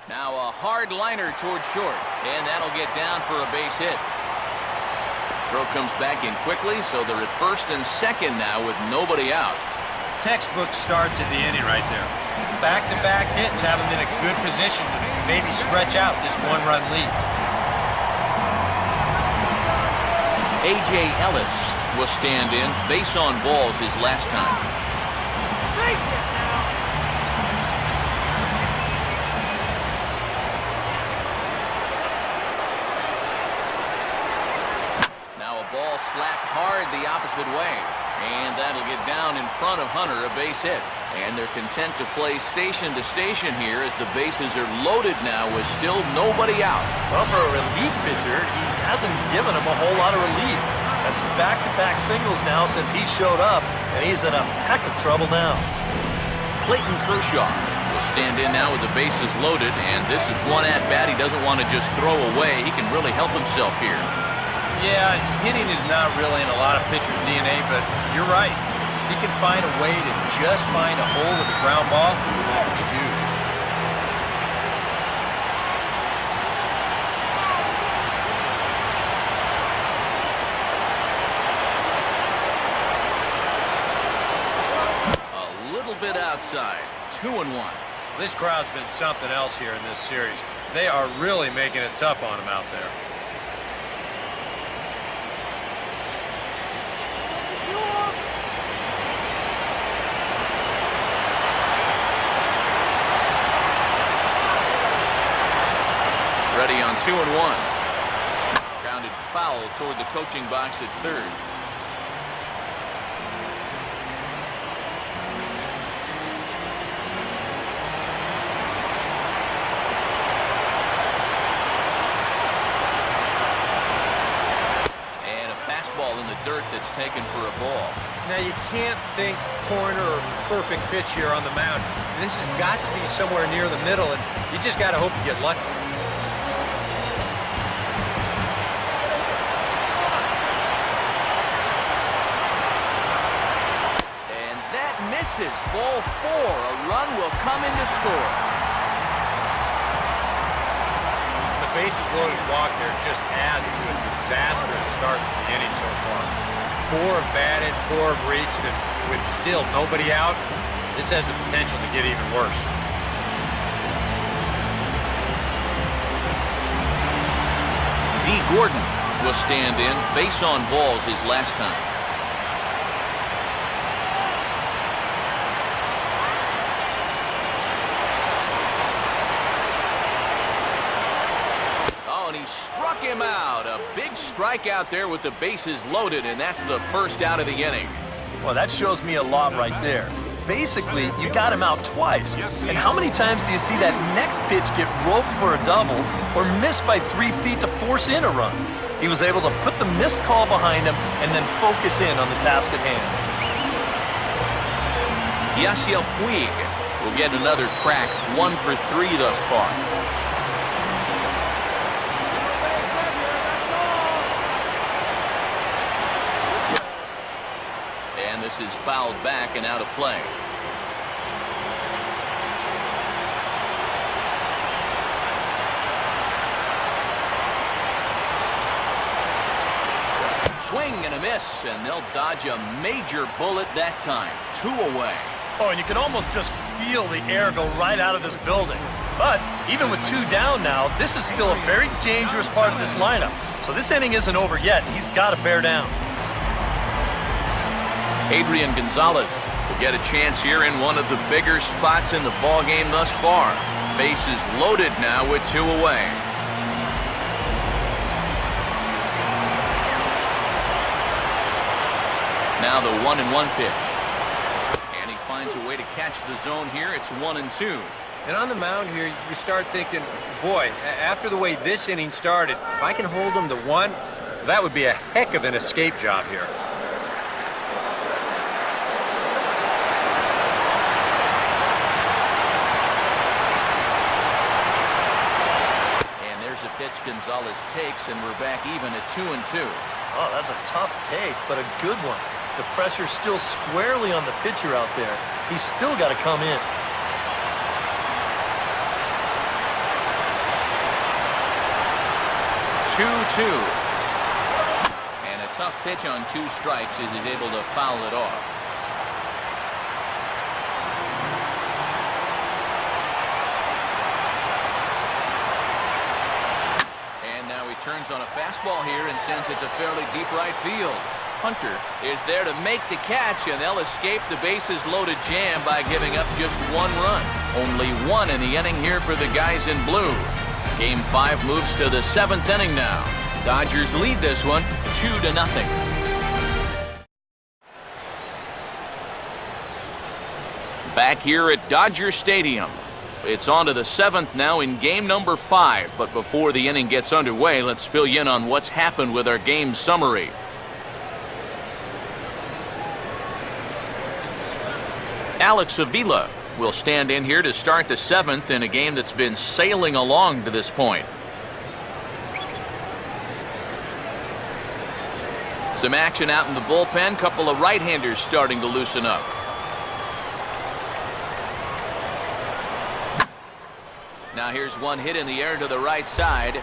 [SPEAKER 1] Now a hard liner toward short, and that'll get down for a base hit. Throw comes back in quickly, so they're at first and second now with nobody out.
[SPEAKER 5] Textbook starts at the inning right there. Back-to-back hits have him in a good position to maybe stretch out this one-run lead.
[SPEAKER 1] A.J. Ellis will stand in. Base on balls his last time. Slapped hard the opposite way, and that'll get down in front of Hunter, a base hit. And they're content to play station to station here as the bases are loaded now with still nobody out.
[SPEAKER 2] Well, for a relief pitcher, he hasn't given him a whole lot of relief. That's back-to-back singles now since he showed up, and he's in a heck of trouble now.
[SPEAKER 1] Clayton Kershaw will stand in now with the bases loaded, and this is one at-bat he doesn't want to just throw away. He can really help himself here.
[SPEAKER 5] Yeah, hitting is not really in a lot of pitchers' DNA, but you're right. If he can find a way to just find a hole with a ground ball, that would be huge.
[SPEAKER 1] A little bit outside. 2-1.
[SPEAKER 5] This crowd's been something else here in this series. They are really making it tough on him out there.
[SPEAKER 1] Ready on 2-1. Grounded foul toward the coaching box at third. And a fastball in the dirt that's taken for a ball.
[SPEAKER 5] Now, you can't think corner or perfect pitch here on the mound. This has got to be somewhere near the middle, and you just got to hope you get lucky.
[SPEAKER 1] Misses. Ball 4. A run will come in to score.
[SPEAKER 5] The bases loaded walk there just adds to a disastrous start to the inning so far. 4 have batted, 4 have reached, and with still nobody out, this has the potential to get even worse.
[SPEAKER 1] D. Gordon will stand in. Base on balls his last time. Struck him out. A big strikeout there with the bases loaded, and that's the first out of the inning.
[SPEAKER 2] Well, that shows me a lot right there. Basically, you got him out twice. And how many times do you see that next pitch get roped for a double or missed by 3 feet to force in a run? He was able to put the missed call behind him and then focus in on the task at hand.
[SPEAKER 1] Yasiel Puig will get another crack, 1 for 3 thus far. This is fouled back and out of play. Swing and a miss, and they'll dodge a major bullet that time. 2 away.
[SPEAKER 2] Oh, and you can almost just feel the air go right out of this building. But even with 2 down now, this is still a very dangerous part of this lineup. So this inning isn't over yet. He's got to bear down.
[SPEAKER 1] Adrian Gonzalez will get a chance here in one of the bigger spots in the ballgame thus far. Bases loaded now with 2 away. Now the 1-1 pitch. And he finds a way to catch the zone here. It's 1-2.
[SPEAKER 4] And on the mound here, you start thinking, boy, after the way this inning started, if I can hold them to 1, that would be a heck of an escape job here.
[SPEAKER 1] And there's a pitch Gonzalez takes, and we're back even at 2-2.
[SPEAKER 2] Oh, that's a tough take, but a good one. The pressure's still squarely on the pitcher out there. He's still got to come in.
[SPEAKER 1] And a tough pitch on 2 strikes as he's able to foul it off. And now he turns on a fastball here and sends it to fairly deep right field. Hunter is there to make the catch, and they'll escape the bases loaded jam by giving up just 1 run. Only 1 in the inning here for the guys in blue. Game 5 moves to the 7th inning now. Dodgers lead this one 2-0. Back here at Dodger Stadium. It's on to the 7th now in game number 5. But before the inning gets underway, let's fill you in on what's happened with our game summary. Alex Avila will stand in here to start the 7th in a game that's been sailing along to this point. Some action out in the bullpen. Couple of right-handers starting to loosen up. Now here's one hit in the air to the right side,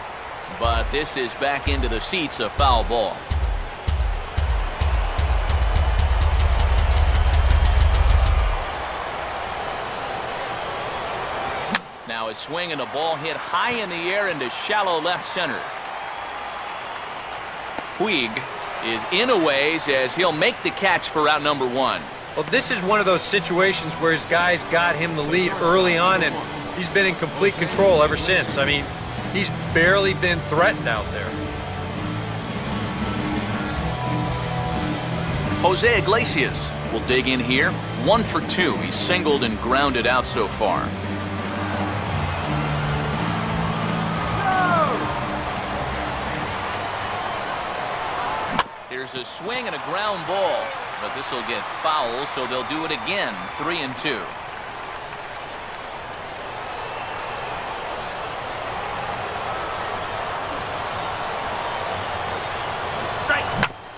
[SPEAKER 1] but this is back into the seats, a foul ball. Now a swing and a ball hit high in the air into shallow left center. Puig is in a ways as he'll make the catch for out number 1.
[SPEAKER 4] Well, this is one of those situations where his guys got him the lead early on, and he's been in complete control ever since. I mean, he's barely been threatened out there.
[SPEAKER 1] Jose Iglesias will dig in here. 1 for 2. He's singled and grounded out so far. Here's a swing and a ground ball, but this will get foul, so they'll do it again. 3-2.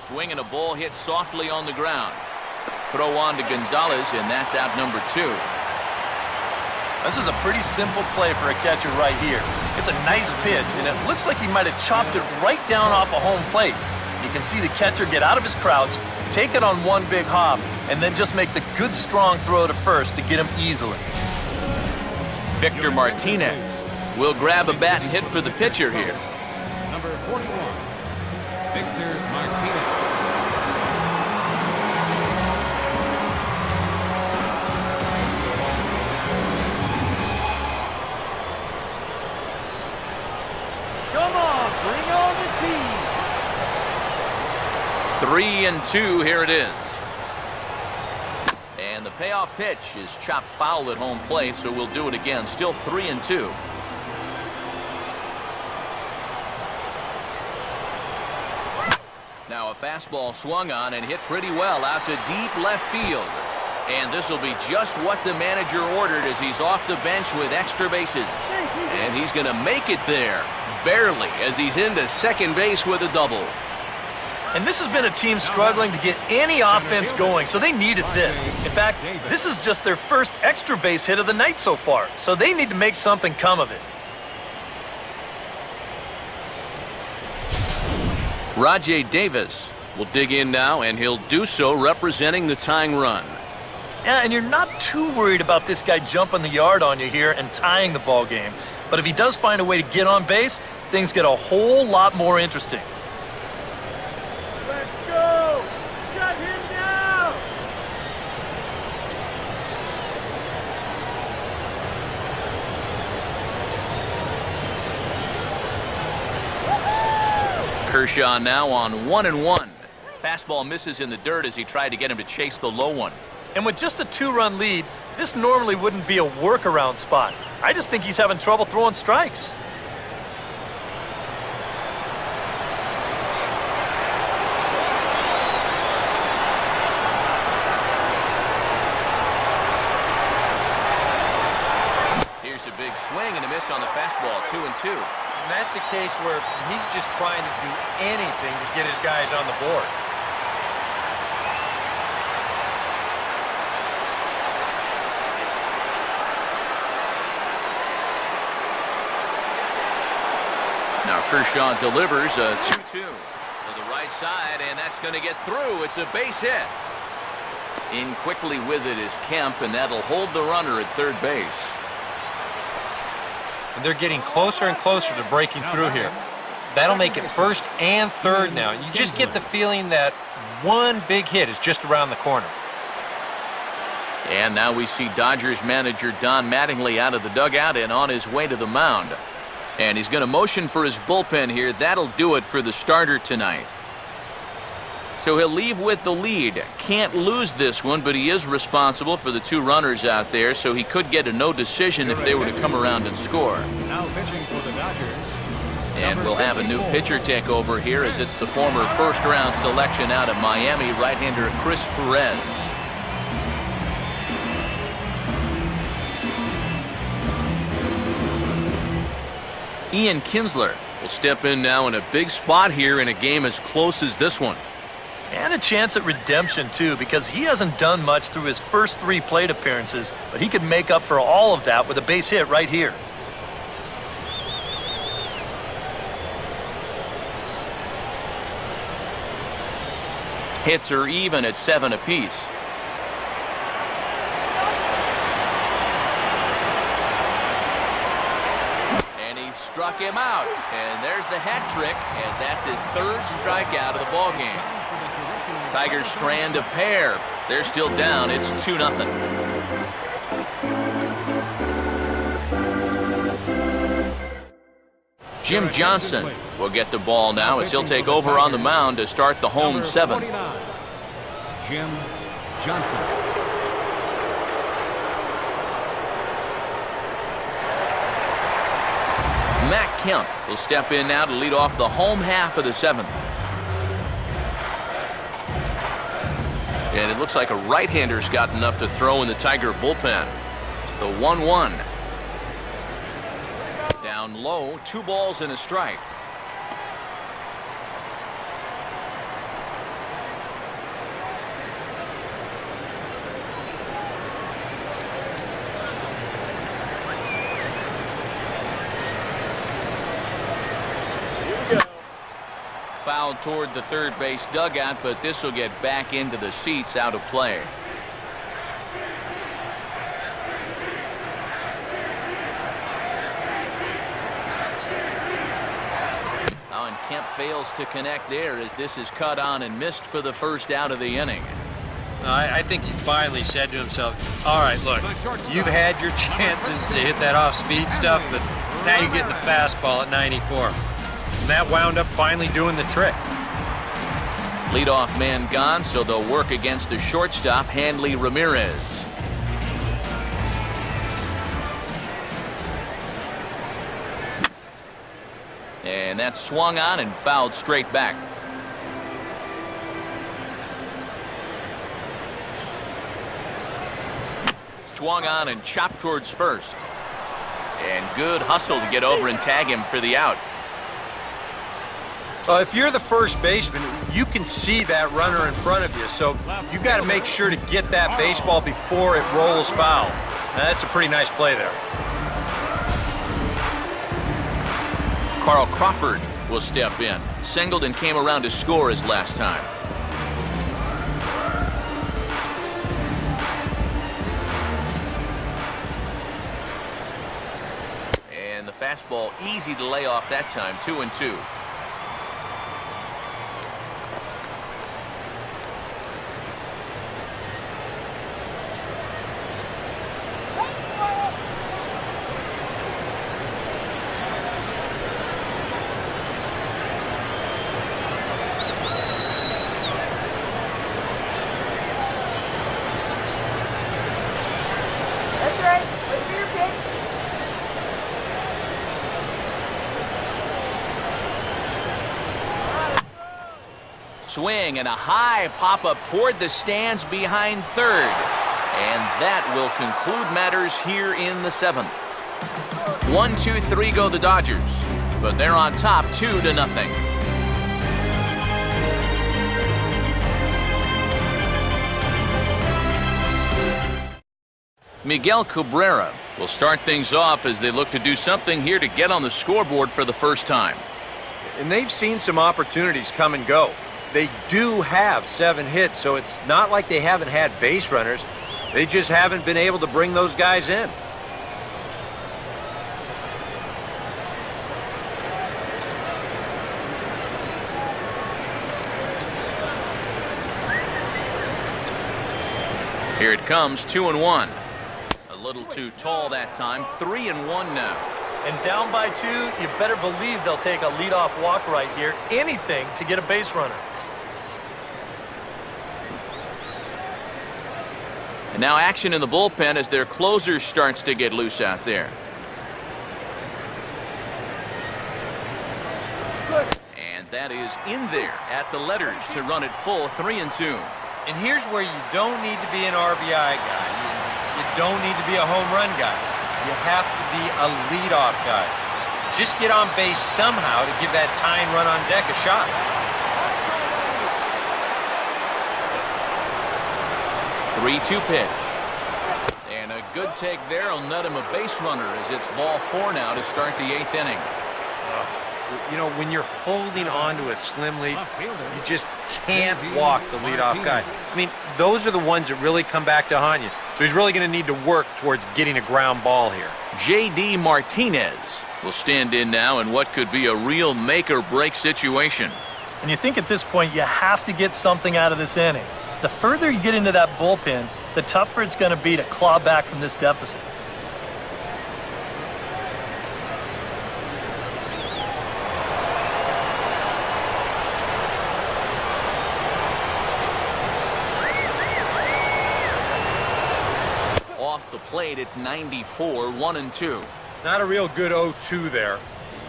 [SPEAKER 1] Swing and a ball hit softly on the ground. Throw on to Gonzalez, and that's out number 2.
[SPEAKER 2] This is a pretty simple play for a catcher right here. It's a nice pitch, and it looks like he might have chopped it right down off a home plate. You can see the catcher get out of his crouch, take it on one big hop, and then just make the good strong throw to first to get him easily.
[SPEAKER 1] Victor Martinez will grab a bat and hit for the pitcher here.
[SPEAKER 3] Number 41, Victor Martinez.
[SPEAKER 2] Come on, bring on the team.
[SPEAKER 1] 3-2, here it is. And the payoff pitch is chopped foul at home plate, so we'll do it again. Still 3-2. Now a fastball swung on and hit pretty well out to deep left field. And this will be just what the manager ordered as he's off the bench with extra bases. And he's going to make it there, barely, as he's into second base with a double.
[SPEAKER 2] And this has been a team struggling to get any offense going, so they needed this. In fact, this is just their first extra base hit of the night so far, so they need to make something come of it.
[SPEAKER 1] Rajay Davis will dig in now, and he'll do so representing the tying run.
[SPEAKER 2] Yeah, and you're not too worried about this guy jumping the yard on you here and tying the ball game. But if he does find a way to get on base, things get a whole lot more interesting.
[SPEAKER 6] Let's go! Shut him down!
[SPEAKER 1] Kershaw now on 1-1. Fastball misses in the dirt as he tried to get him to chase the low one.
[SPEAKER 2] And with just a 2-run lead, this normally wouldn't be a workaround spot. I just think he's having trouble throwing strikes.
[SPEAKER 1] Here's a big swing and a miss on the fastball, 2-2.
[SPEAKER 5] And that's a case where he's just trying to do anything to get his guys on the board.
[SPEAKER 1] Now Kershaw delivers a 2-2 to the right side, and that's going to get through. It's a base hit. In quickly with it is Kemp, and that'll hold the runner at third base.
[SPEAKER 5] And they're getting closer and closer to breaking through here. That'll make it first and third now. You just get the feeling that one big hit is just around the corner.
[SPEAKER 1] And now we see Dodgers manager Don Mattingly out of the dugout and on his way to the mound. And he's going to motion for his bullpen here. That'll do it for the starter tonight. So he'll leave with the lead. Can't lose this one, but he is responsible for the two runners out there, so he could get a no decision if they were to come around and score.
[SPEAKER 3] Now pitching for the Dodgers.
[SPEAKER 1] And we'll have a new pitcher take over here as it's the former first-round selection out of Miami, right-hander Chris Perez. Ian Kinsler will step in now in a big spot here in a game as close as this one.
[SPEAKER 2] And a chance at redemption, too, because he hasn't done much through his first 3 plate appearances, but he could make up for all of that with a base hit right here.
[SPEAKER 1] Hits are even at 7 apiece. And he struck him out. And there's the hat trick, as that's his 3rd strikeout of the ballgame. Tigers strand a pair. They're still down. It's 2-0. Jim Johnson will get the ball now as he'll take over on the mound to start the home 7th.
[SPEAKER 3] Jim Johnson.
[SPEAKER 1] Matt Kemp will step in now to lead off the home half of the 7th. And it looks like a right-hander's gotten up to throw in the Tiger bullpen. The 1-1. Down low, 2 balls and a strike. Fouled toward the third base dugout, but this will get back into the seats, out of play. Oh, and Kemp fails to connect there as this is cut on and missed for the first out of the inning.
[SPEAKER 5] I think he finally said to himself, all right, look, you've had your chances to hit that off-speed stuff, but now you're getting the fastball at 94. And that wound up finally doing the trick.
[SPEAKER 1] Leadoff man gone, so they'll work against the shortstop, Hanley Ramirez. And that's swung on and fouled straight back. Swung on and chopped towards first. And good hustle to get over and tag him for the out.
[SPEAKER 5] If you're the first baseman, you can see that runner in front of you, so you got to make sure to get that baseball before it rolls foul. That's a pretty nice play there.
[SPEAKER 1] Carl Crawford will step in. Singleton came around to score his last time. And the fastball easy to lay off that time, 2-2.
[SPEAKER 6] That's right. Wait for your pitch.
[SPEAKER 1] Swing and a high pop-up toward the stands behind third. And that will conclude matters here in the 7th. 1-2-3 go the Dodgers, but they're on top 2-0. Miguel Cabrera will start things off as they look to do something here to get on the scoreboard for the first time.
[SPEAKER 5] And they've seen some opportunities come and go. They do have 7 hits, so it's not like they haven't had base runners. They just haven't been able to bring those guys in.
[SPEAKER 1] Here it comes, 2-1. A little too tall that time, 3-1 now.
[SPEAKER 2] And down by 2, you better believe they'll take a leadoff walk right here. Anything to get a base runner.
[SPEAKER 1] And now action in the bullpen as their closer starts to get loose out there. And that is in there at the letters to run it full, 3-2.
[SPEAKER 5] And here's where you don't need to be an RBI guy. You don't need to be a home run guy. You have to be a leadoff guy. Just get on base somehow to give that tying run on deck a shot.
[SPEAKER 1] Three-two pitch. And a good take there will nut him a base runner as it's ball 4 now to start the 8th inning.
[SPEAKER 5] You know, when you're holding on to a slim lead, you just can't walk the leadoff guy. I mean, those are the ones that really come back to haunt you. So he's really going to need to work towards getting a ground ball here.
[SPEAKER 1] J.D. Martinez will stand in now in what could be a real make-or-break situation.
[SPEAKER 2] And you think at this point you have to get something out of this inning. The further you get into that bullpen, the tougher it's going to be to claw back from this deficit.
[SPEAKER 1] Off the plate at 94, 1-2.
[SPEAKER 5] Not a real good 0-2 there.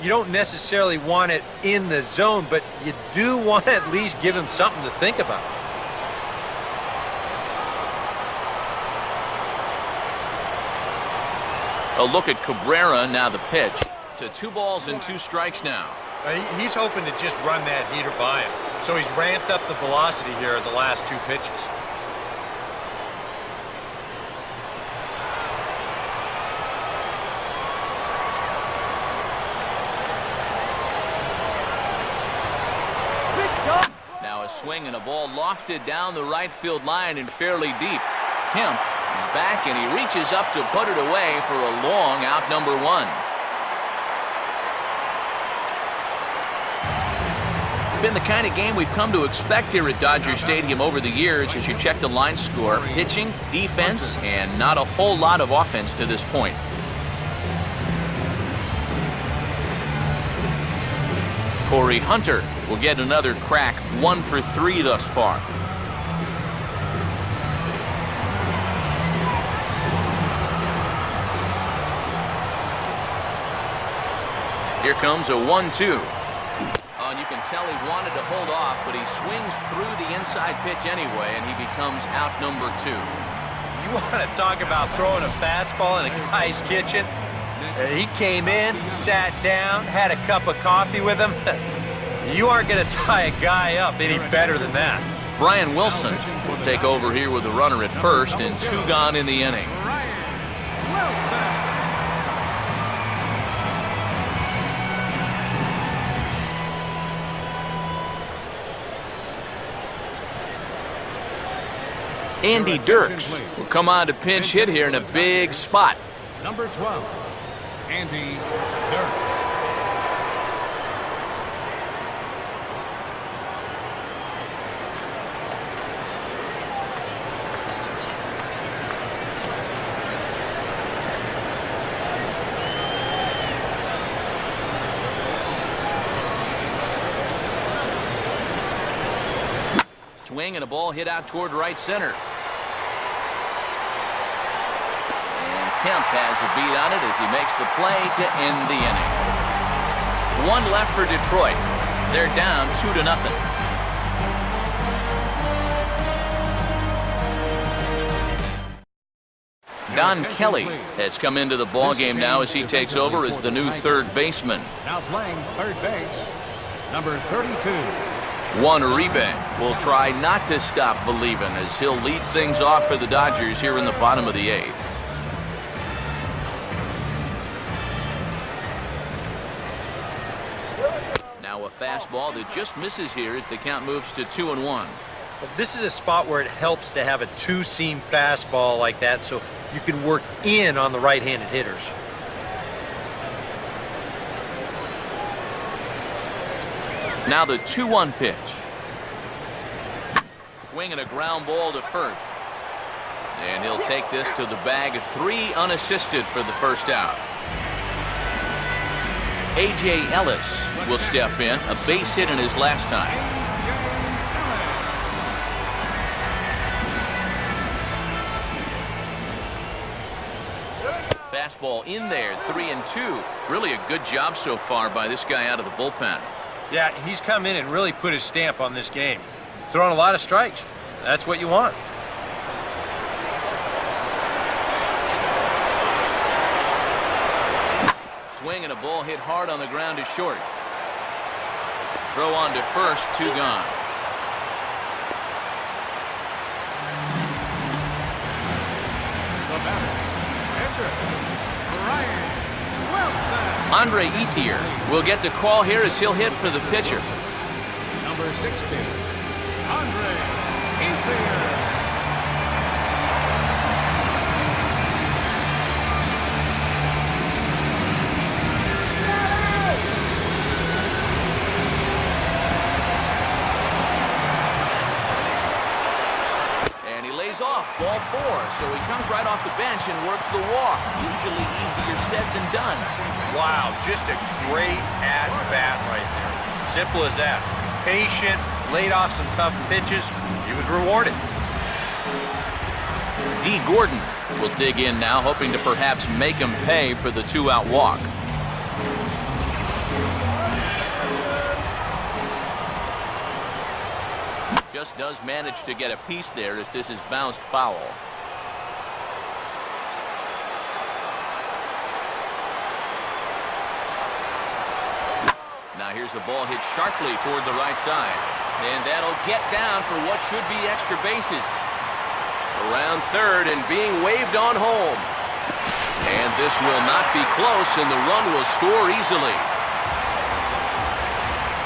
[SPEAKER 5] You don't necessarily want it in the zone, but you do want to at least give him something to think about.
[SPEAKER 1] A look at Cabrera, now the pitch. To 2 balls and 2 strikes now.
[SPEAKER 5] He's hoping to just run that heater by him. So he's ramped up the velocity here in the last 2 pitches.
[SPEAKER 1] Now a swing and a ball lofted down the right field line and fairly deep. Kemp is back and he reaches up to put it away for a long out number 1. It's been the kind of game we've come to expect here at Dodger Stadium over the years as you check the line score. Pitching, defense, and not a whole lot of offense to this point. Torrey Hunter will get another crack, 1 for 3 thus far. Here comes a 1-2. And you can tell he wanted to hold off, but he swings through the inside pitch anyway, and he becomes out number 2.
[SPEAKER 5] You want to talk about throwing a fastball in a guy's kitchen? He came in, sat down, had a cup of coffee with him. You aren't going to tie a guy up any better than that.
[SPEAKER 1] Brian Wilson will take over here with the runner at first and 2 gone in the inning. Andy Dirks will come on to pinch hit here in a big spot.
[SPEAKER 3] Number 12, Andy Dirks.
[SPEAKER 1] Swing and a ball hit out toward right center. And Kemp has a beat on it as he makes the play to end the inning. 1 left for Detroit. They're down 2-0. Don Kelly has come into the ballgame now as he takes over as the new third baseman.
[SPEAKER 3] Now playing third base, number 32.
[SPEAKER 1] Juan Uribe will try not to stop believing as he'll lead things off for the Dodgers here in the bottom of the 8th. Now a fastball that just misses here as the count moves to 2-1.
[SPEAKER 5] Well, this is a spot where it helps to have a 2-seam fastball like that so you can work in on the right-handed hitters.
[SPEAKER 1] Now the 2-1 pitch. Swinging a ground ball to first. And he'll take this to the bag. 3 unassisted for the first out. A.J. Ellis will step in. A base hit in his last time. Fastball in there. 3-2. Really a good job so far by this guy out of the bullpen.
[SPEAKER 5] Yeah, he's come in and really put his stamp on this game. He's thrown a lot of strikes. That's what you want.
[SPEAKER 1] Swing and a ball hit hard on the ground to short. Throw on to first, 2 gone.
[SPEAKER 3] The batter, pitcher, Brian Wilson.
[SPEAKER 1] Andre Ethier will get the call here as he'll hit for the pitcher.
[SPEAKER 3] Number 16, Andre Ethier.
[SPEAKER 1] And he lays off, ball 4, so he comes right off the bench and works the walk. Usually easier said than done.
[SPEAKER 5] Wow, just a great at-bat right there. Simple as that. Patient, laid off some tough pitches. He was rewarded.
[SPEAKER 1] D. Gordon will dig in now, hoping to perhaps make him pay for the 2-out walk. Just does manage to get a piece there as this is bounced foul. Now here's the ball hit sharply toward the right side. And that'll get down for what should be extra bases. Around third and being waved on home. And this will not be close, and the run will score easily.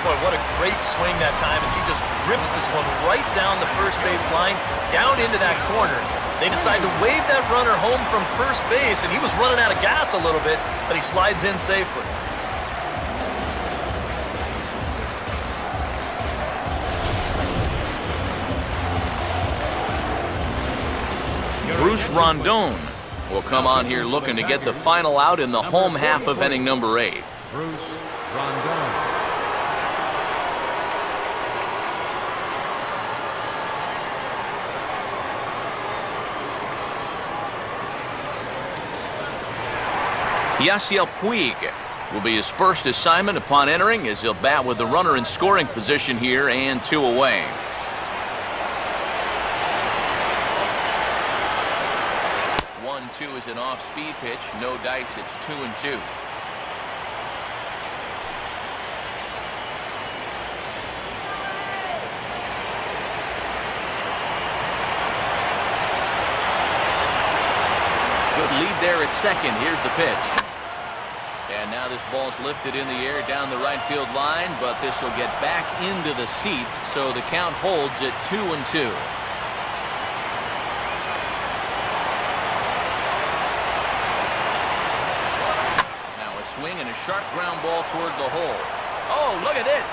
[SPEAKER 2] Boy, what a great swing that time as he just rips this one right down the first base line, down into that corner. They decide to wave that runner home from first base, and he was running out of gas a little bit, but he slides in safely.
[SPEAKER 1] Bruce Rondon will come on here looking to get the final out in the home half of inning number 8.
[SPEAKER 3] Bruce Rondon.
[SPEAKER 1] Yasiel Puig will be his first assignment upon entering as he'll bat with the runner in scoring position here and 2 away. Two is an off-speed pitch. No dice. It's 2-2. at second. Here's the pitch. And now this ball's lifted in the air down the right field line, but this will get back into the seats, so the count holds at 2-2. Now a swing and a sharp ground ball toward the hole. Oh, look at this.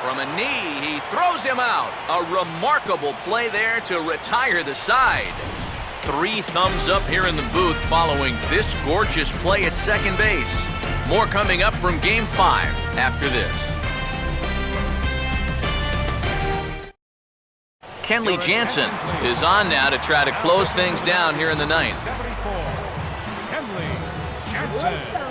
[SPEAKER 1] From a knee, he throws him out. A remarkable play there to retire the side. 3 thumbs up here in the booth following this gorgeous play at second base. More coming up from Game 5 after this. Kenley Jansen is on now to try to close things down here in the ninth.
[SPEAKER 3] 74. Kenley Jansen.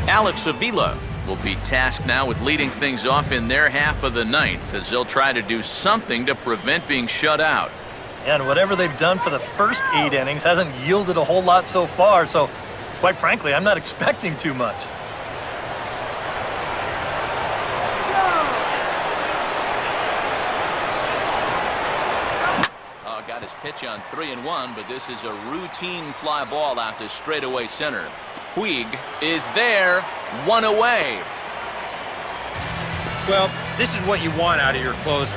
[SPEAKER 1] Alex Avila will be tasked now with leading things off in their half of the ninth, as they'll try to do something to prevent being shut out.
[SPEAKER 2] And whatever they've done for the first 8 innings hasn't yielded a whole lot so far, so quite frankly, I'm not expecting too much.
[SPEAKER 1] Got his pitch on 3-1, but this is a routine fly ball out to straightaway center. Puig is there, 1 away.
[SPEAKER 5] Well, this is what you want out of your closer.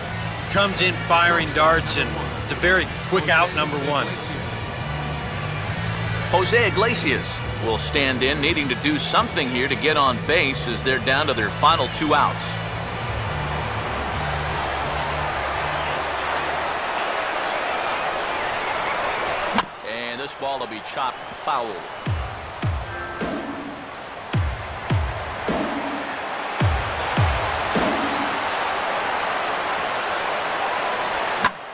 [SPEAKER 5] Comes in firing darts, and it's a very quick out, number 1.
[SPEAKER 1] Jose Iglesias will stand in, needing to do something here to get on base as they're down to their final 2 outs. And this ball will be chopped foul.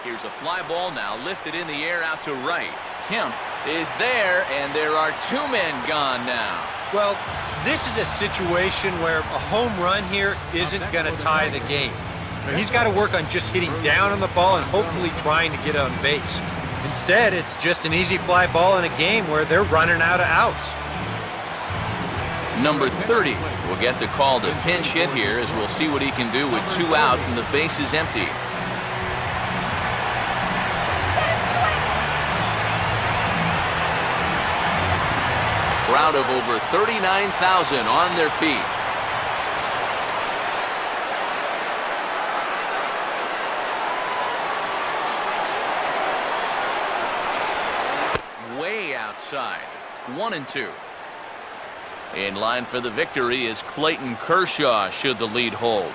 [SPEAKER 1] Here's a fly ball now lifted in the air out to right. Kemp is there, and there are 2 men gone now.
[SPEAKER 5] Well, this is a situation where a home run here isn't going to tie the game. He's got to work on just hitting down on the ball and hopefully trying to get on base. Instead, it's just an easy fly ball in a game where they're running out of outs.
[SPEAKER 1] Number 30 will get the call to pinch hit here, as we'll see what he can do with 2 out and the base is empty. Crowd of over 39,000 on their feet. Way outside. 1-2. In line for the victory is Clayton Kershaw, should the lead hold.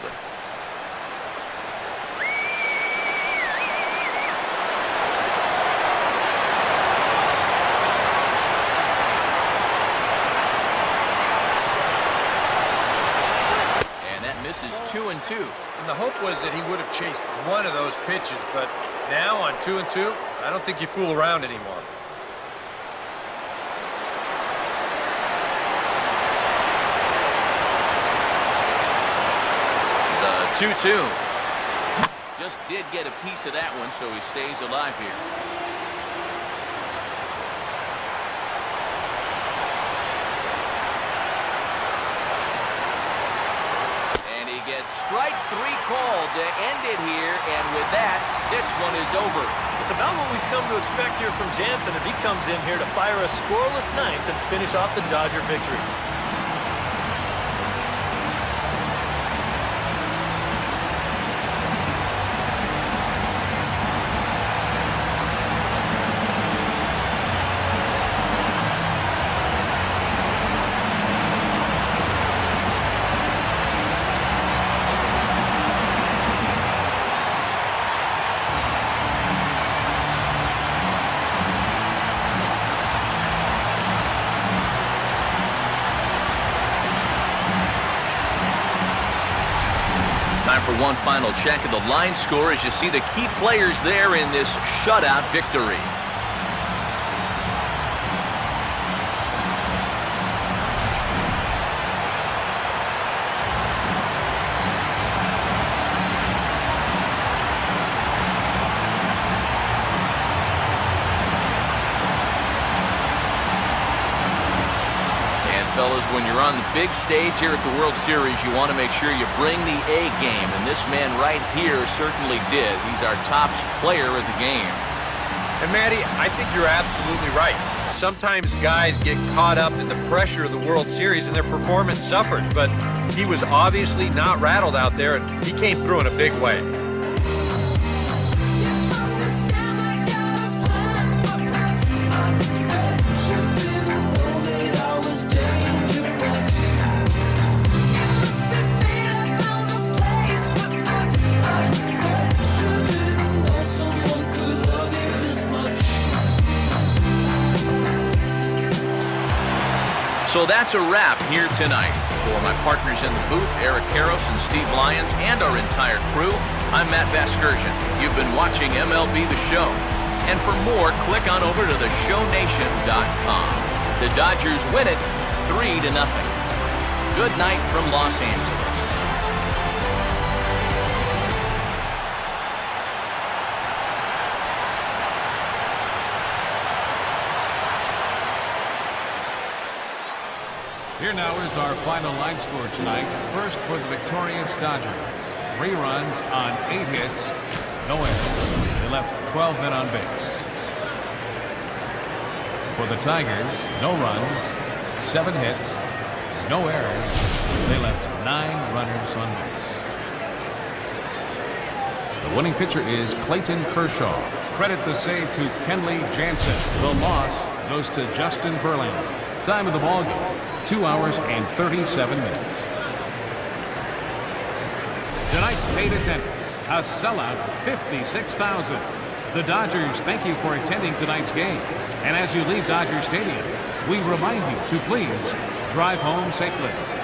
[SPEAKER 1] Misses 2-2.
[SPEAKER 5] And the hope was that he would have chased one of those pitches, but now on 2-2, I don't think you fool around anymore.
[SPEAKER 1] The 2-2. Just did get a piece of that one, so he stays alive here. Strike 3 called to end it here, and with that, this one is over.
[SPEAKER 2] It's about what we've come to expect here from Jansen as he comes in here to fire a scoreless ninth and finish off the Dodger victory.
[SPEAKER 1] Time for one final check of the line score as you see the key players there in this shutout victory. Fellas, when you're on the big stage here at the World Series, you want to make sure you bring the A game, and this man right here certainly did. He's our top player of the game.
[SPEAKER 4] And Matty, I think you're absolutely right. Sometimes guys get caught up in the pressure of the World Series and their performance suffers, but he was obviously not rattled out there, and he came through in a big way.
[SPEAKER 1] So that's a wrap here tonight. For my partners in the booth, Eric Karros and Steve Lyons, and our entire crew, I'm Matt Vasgersian. You've been watching MLB The Show. And for more, click on over to theshownation.com. The Dodgers win it 3-0. Good night from Los Angeles.
[SPEAKER 3] Here now is our final line score tonight. First for the victorious Dodgers. 3 runs on 8 hits, no errors. They left 12 men on base. For the Tigers, no runs, 7 hits, no errors. They left 9 runners on base. The winning pitcher is Clayton Kershaw. Credit the save to Kenley Jansen. The loss goes to Justin Verlander. Time of the ball game, 2 hours and 37 minutes. Tonight's paid attendance, a sellout 56,000. The Dodgers thank you for attending tonight's game. And as you leave Dodger Stadium, we remind you to please drive home safely.